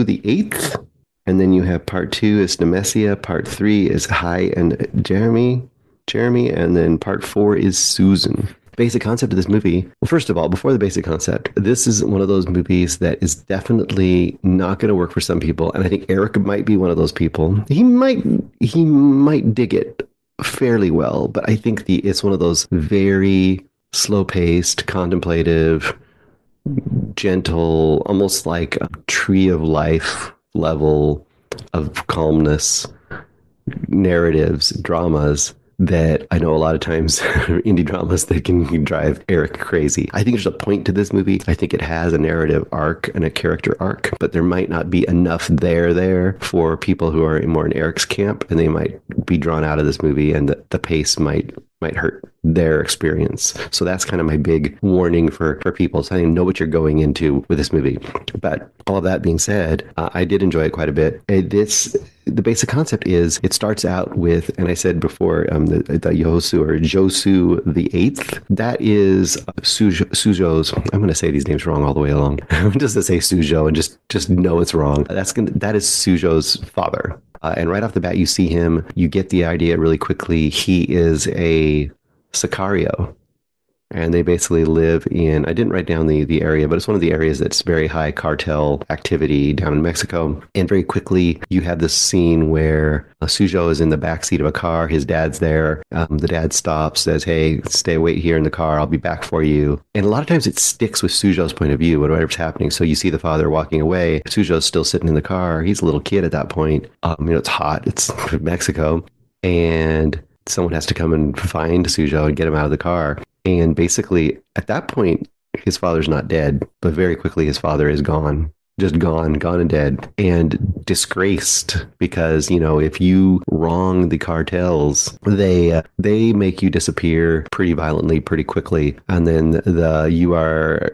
the 8th, and then you have part 2 is Nemesia, part 3 is Hai and Jeremy, and then part 4 is Susan. Basic concept of this movie. Well, first of all, before the basic concept, this is one of those movies that is definitely not going to work for some people, and I think Eric might be one of those people. He might dig it fairly well, but I think it's one of those very slow-paced, contemplative, gentle, almost like a tree of life level of calmness narratives, dramas that I know a lot of times indie dramas that can drive Eric crazy. I think there's a point to this movie. I think it has a narrative arc and a character arc, but there might not be enough there for people who are more in Eric's camp, and they might be drawn out of this movie, and the pace might hurt their experience. So that's kind of my big warning for people. So I know what you're going into with this movie. But all of that being said, I did enjoy it quite a bit. The basic concept is it starts out with, and I said before, the Josu the 8th. That is Sujo's. I'm going to say these names wrong all the way along. Just to say Sujo and just know it's wrong. That is Sujo's father. And right off the bat, you see him, you get the idea really quickly. He is a Sicario. And they basically live in, I didn't write down the area, but it's one of the areas that's very high cartel activity down in Mexico. And very quickly, you have this scene where Sujo is in the backseat of a car. His dad's there. The dad stops, says, hey, wait here in the car. I'll be back for you. And a lot of times it sticks with Sujo's point of view, whatever's happening. So you see the father walking away. Sujo's still sitting in the car. He's a little kid at that point. It's hot. It's Mexico. And someone has to come and find Sujo and get him out of the car. And basically, at that point, his father's not dead, but very quickly his father is gone. Just gone and dead, and disgraced, because, if you wrong the cartels, they make you disappear pretty violently, pretty quickly. And then you are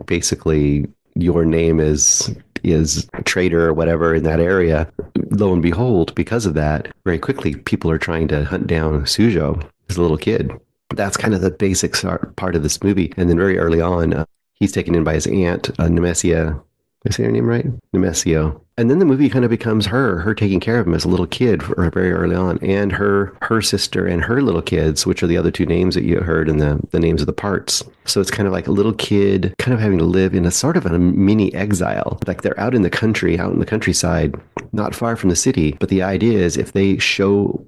basically, your name is a traitor or whatever in that area. Lo and behold, because of that, very quickly, people are trying to hunt down Sujo as a little kid. That's kind of the basic part of this movie. And then very early on, he's taken in by his aunt, Nemesia. Did I say her name right? Nemesio. And then the movie kind of becomes her taking care of him as a little kid very early on, and her sister and her little kids, which are the other 2 names that you heard in the names of the parts. So it's kind of like a little kid kind of having to live in a sort of a mini exile. Like they're out in the countryside, not far from the city. But the idea is if they show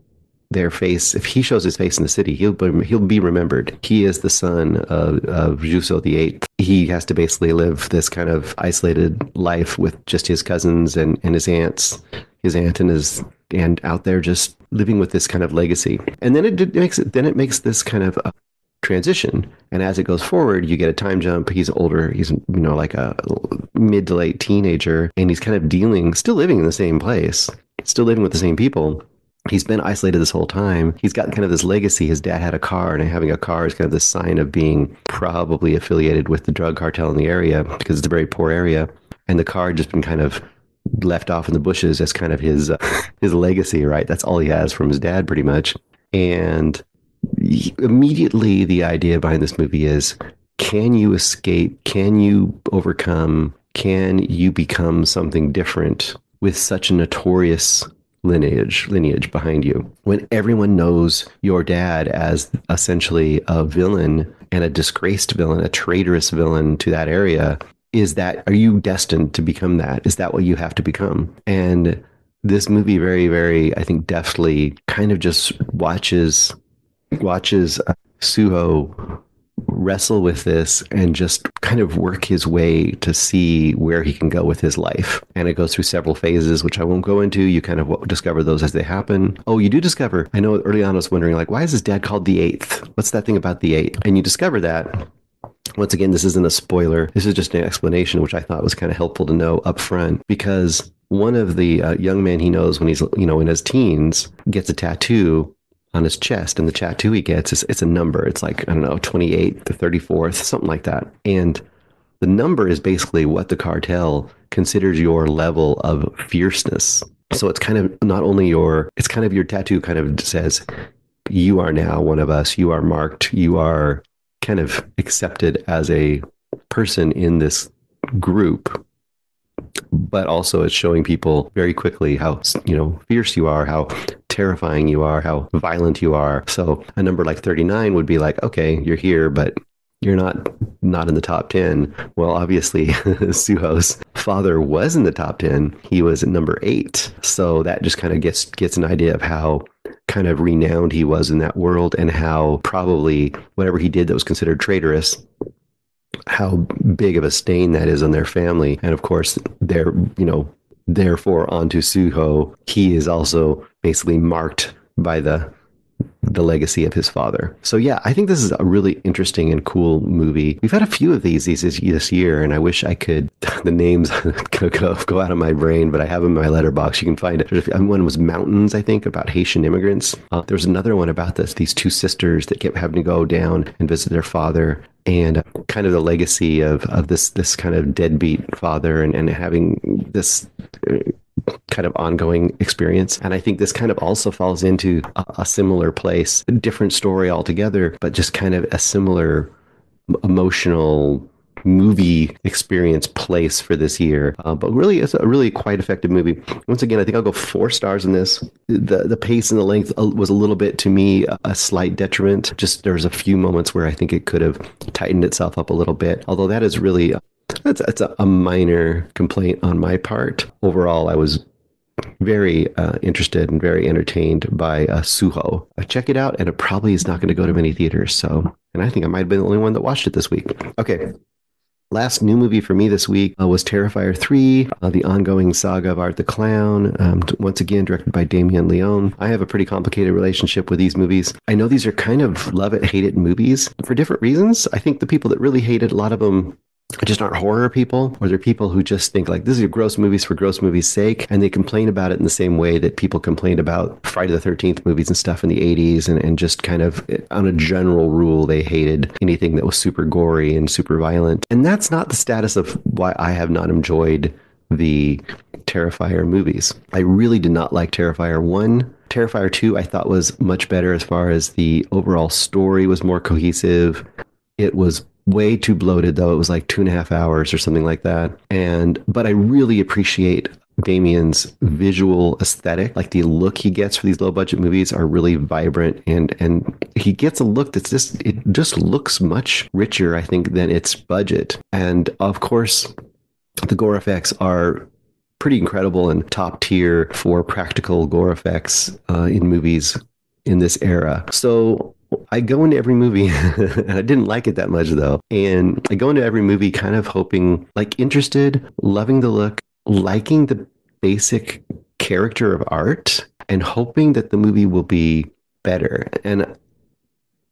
their face, if he shows his face in the city, he'll be remembered. He is the son of Josu the 8th. He has to basically live this kind of isolated life with just his cousins and his aunts, and out there just living with this kind of legacy. And then it makes this kind of a transition. And as it goes forward, you get a time jump. He's older. He's, like a mid to late teenager, and he's kind of still living in the same place, still living with the same people. He's been isolated this whole time. He's got kind of this legacy. His dad had a car, and having a car is kind of the sign of being probably affiliated with the drug cartel in the area, because it's a very poor area. And the car had just been kind of left off in the bushes as kind of his legacy, right? That's all he has from his dad, pretty much. And immediately the idea behind this movie is, can you escape? Can you overcome? Can you become something different with such a notorious lineage behind you. When everyone knows your dad as essentially a villain and a disgraced villain, a traitorous villain to that area, are you destined to become that? Is that what you have to become? And this movie very, very, I think, deftly kind of just watches Suho wrestle with this and just kind of work his way to see where he can go with his life. And it goes through several phases, which I won't go into. You kind of discover those as they happen. Oh, you do discover. I know early on I was wondering, like, why is his dad called the Eighth? What's that thing about the Eight? And you discover that. Once again, this isn't a spoiler. This is just an explanation, which I thought was kind of helpful to know up front, because one of the young men he knows when he's, in his teens gets a tattoo on his chest, and the tattoo he gets it's a number. It's like, I don't know, 28th to 34th, something like that. And the number is basically what the cartel considers your level of fierceness. So it's kind of not only your tattoo kind of says, you are now one of us, you are marked, you are kind of accepted as a person in this group. But also it's showing people very quickly how, fierce you are, how terrifying you are, how violent you are. So a number like 39 would be like, okay, you're here, but you're not in the top 10. Well, obviously, Suho's father was in the top 10. He was at number 8. So that just kind of gets an idea of how kind of renowned he was in that world, and how probably whatever he did that was considered traitorous, how big of a stain that is on their family. And of course, therefore onto Suho, he is also basically marked by the legacy of his father. So yeah, I think this is a really interesting and cool movie. We've had a few of these this year, and I wish I could, the names go out of my brain, but I have them in my letterbox. You can find it. One was Mountains, I think, about Haitian immigrants. There was another one about these two sisters that kept having to go down and visit their father, and kind of the legacy of this kind of deadbeat father, and having this kind of ongoing experience. And I think this kind of also falls into a similar place, a different story altogether, but just kind of a similar emotional movie experience place for this year. But really, it's a really quite effective movie. Once again, I think I'll go 4 stars in this. The pace and the length was a little bit, to me, a slight detriment. Just there was a few moments where I think it could have tightened itself up a little bit, although that is really that's a minor complaint on my part. Overall, I was very interested and very entertained by Suho. Check it out, and it probably is not going to go to many theaters. So, and I think I might have been the only one that watched it this week. Okay. Last new movie for me this week was Terrifier 3, the ongoing saga of Art the Clown, once again directed by Damien Leone. I have a pretty complicated relationship with these movies. I know these are kind of love it, hate it movies for different reasons. I think the people that really hate it, a lot of them just aren't horror people, or they're people who just think like, these are gross movies for gross movies' sake, and they complain about it in the same way that people complained about Friday the 13th movies and stuff in the 80s, and just kind of on a general rule, they hated anything that was super gory and super violent. And that's not the status of why I have not enjoyed the Terrifier movies. I really did not like Terrifier 1. Terrifier 2 I thought was much better as far as the overall story was more cohesive. It was way too bloated, though. It was like 2.5 hours or something like that. But I really appreciate Damien's visual aesthetic. Like the look he gets for these low budget movies are really vibrant, and he gets a look it just looks much richer, I think, than its budget. And of course, the gore effects are pretty incredible and top tier for practical gore effects in movies in this era. So I go into every movie, and I didn't like it that much though. And I go into every movie kind of hoping, like, interested, loving the look, liking the basic character of Art, and hoping that the movie will be better. And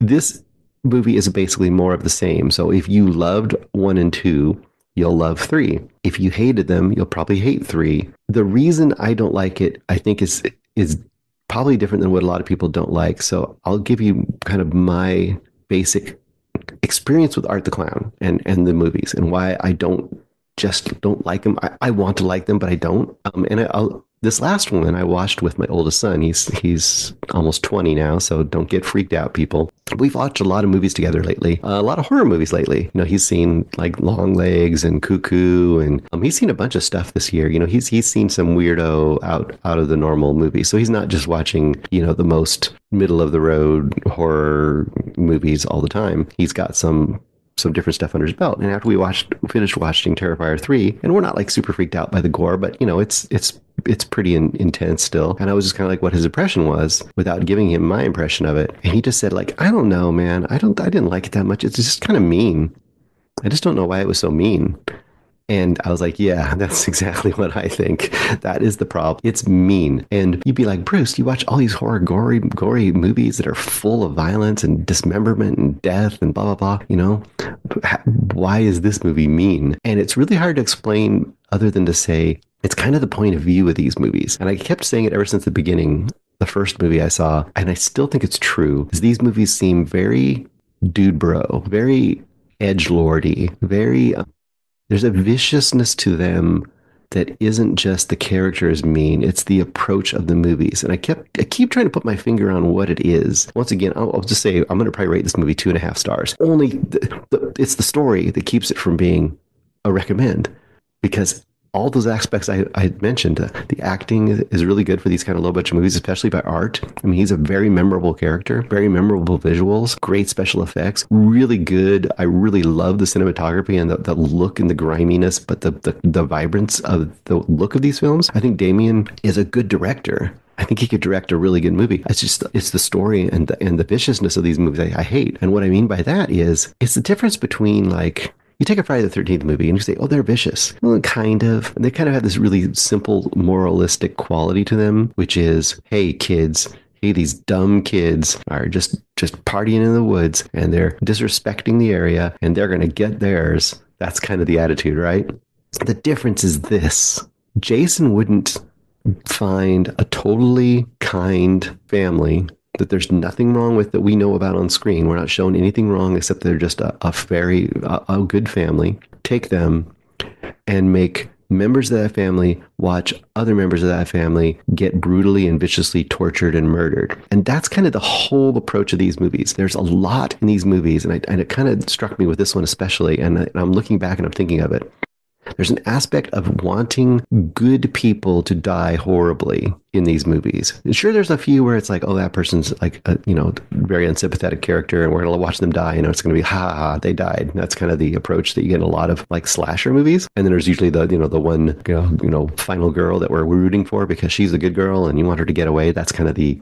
this movie is basically more of the same. So if you loved 1 and 2, you'll love 3. If you hated them, you'll probably hate 3. The reason I don't like it, I think, is probably different than what a lot of people don't like. So I'll give you kind of my basic experience with Art the Clown and the movies, and why I don't like them. I want to like them, but I don't. And This last one I watched with my oldest son. He's almost 20 now, so don't get freaked out, people. We've watched a lot of movies together lately, a lot of horror movies lately. You know, he's seen like Long Legs and Cuckoo, and he's seen a bunch of stuff this year. You know, he's seen some weirdo out of the normal movies. So he's not just watching, you know, the most middle of the road horror movies all the time. He's got some different stuff under his belt. And after we finished watching Terrifier 3, and we're not like super freaked out by the gore, but you know, it's pretty intense still. And I was just kind of like what his impression was without giving him my impression of it. And he just said like, I don't know, man. I didn't like it that much. It's just kind of mean. I just don't know why it was so mean. And I was like, yeah, that's exactly what I think. That is the problem. It's mean. And you'd be like, Bruce, you watch all these horror, gory movies that are full of violence and dismemberment and death and blah, blah, blah. You know, why is this movie mean? And it's really hard to explain other than to say it's kind of the point of view of these movies. And I kept saying it ever since the beginning, the first movie I saw. And I still think it's true, is these movies seem very dude bro, very edgelordy, very... There's a viciousness to them that isn't just the characters mean, it's the approach of the movies. And I keep trying to put my finger on what it is. Once again, I'll just say I'm going to probably rate this movie 2.5 stars. Only it's the story that keeps it from being a recommend, because all those aspects I mentioned, the acting is really good for these kind of low budget movies, especially by Art. I mean, he's a very memorable character, very memorable visuals, great special effects, really good. I really love the cinematography and the look and the griminess, but the vibrance of the look of these films. I think Damien is a good director. I think he could direct a really good movie. It's the story and the viciousness of these movies I hate. And what I mean by that is it's the difference between like, you take a Friday the 13th movie and you say, oh, they're vicious. Well, kind of. And they kind of have this really simple moralistic quality to them, which is, hey, kids, hey, these dumb kids are just partying in the woods and they're disrespecting the area and they're going to get theirs. That's kind of the attitude, right? The difference is this. Jason wouldn't find a totally kind family that there's nothing wrong with that we know about on screen. We're not shown anything wrong except they're just a good family. Take them and make members of that family watch other members of that family get brutally and viciously tortured and murdered. And that's kind of the whole approach of these movies. There's a lot in these movies, and it kind of struck me with this one especially, and I'm looking back and I'm thinking of it. There's an aspect of wanting good people to die horribly in these movies. And sure, there's a few where it's like, oh, that person's like a, very unsympathetic character and we're going to watch them die. It's going to be, ha, they died. That's kind of the approach that you get in a lot of like slasher movies. And then there's usually the one, final girl that we're rooting for because she's a good girl and you want her to get away. That's kind of the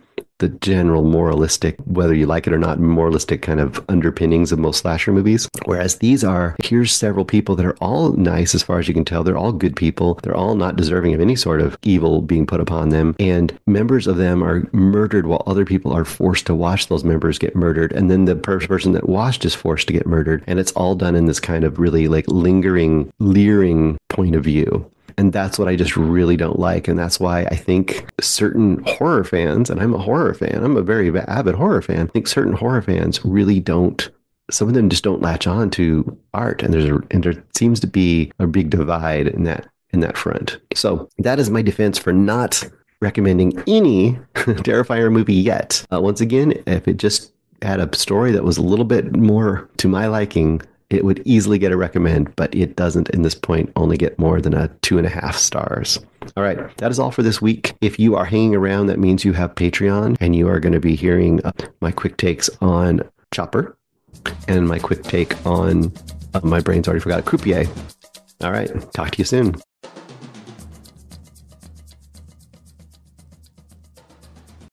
general moralistic, whether you like it or not, moralistic kind of underpinnings of most slasher movies. Whereas these are, here's several people that are all nice as far as you can tell. They're all good people. They're all not deserving of any sort of evil being put upon them. And members of them are murdered while other people are forced to watch those members get murdered. And then the person that watched is forced to get murdered. And it's all done in this kind of really like lingering, leering point of view. And that's what I just really don't like. And that's why I think certain horror fans, and I'm a horror fan, I'm a very avid horror fan, I think certain horror fans really don't, some of them just don't latch on to art. And there seems to be a big divide in that front. So that is my defense for not recommending any Terrifier movie yet. Once again, if it just had a story that was a little bit more to my liking, it would easily get a recommend, but it doesn't in this point only get more than a 2.5 stars. All right, that is all for this week. If you are hanging around, that means you have Patreon and you are going to be hearing my quick takes on Chopper and my quick take on, my brain's already forgot, Croupier. All right, talk to you soon.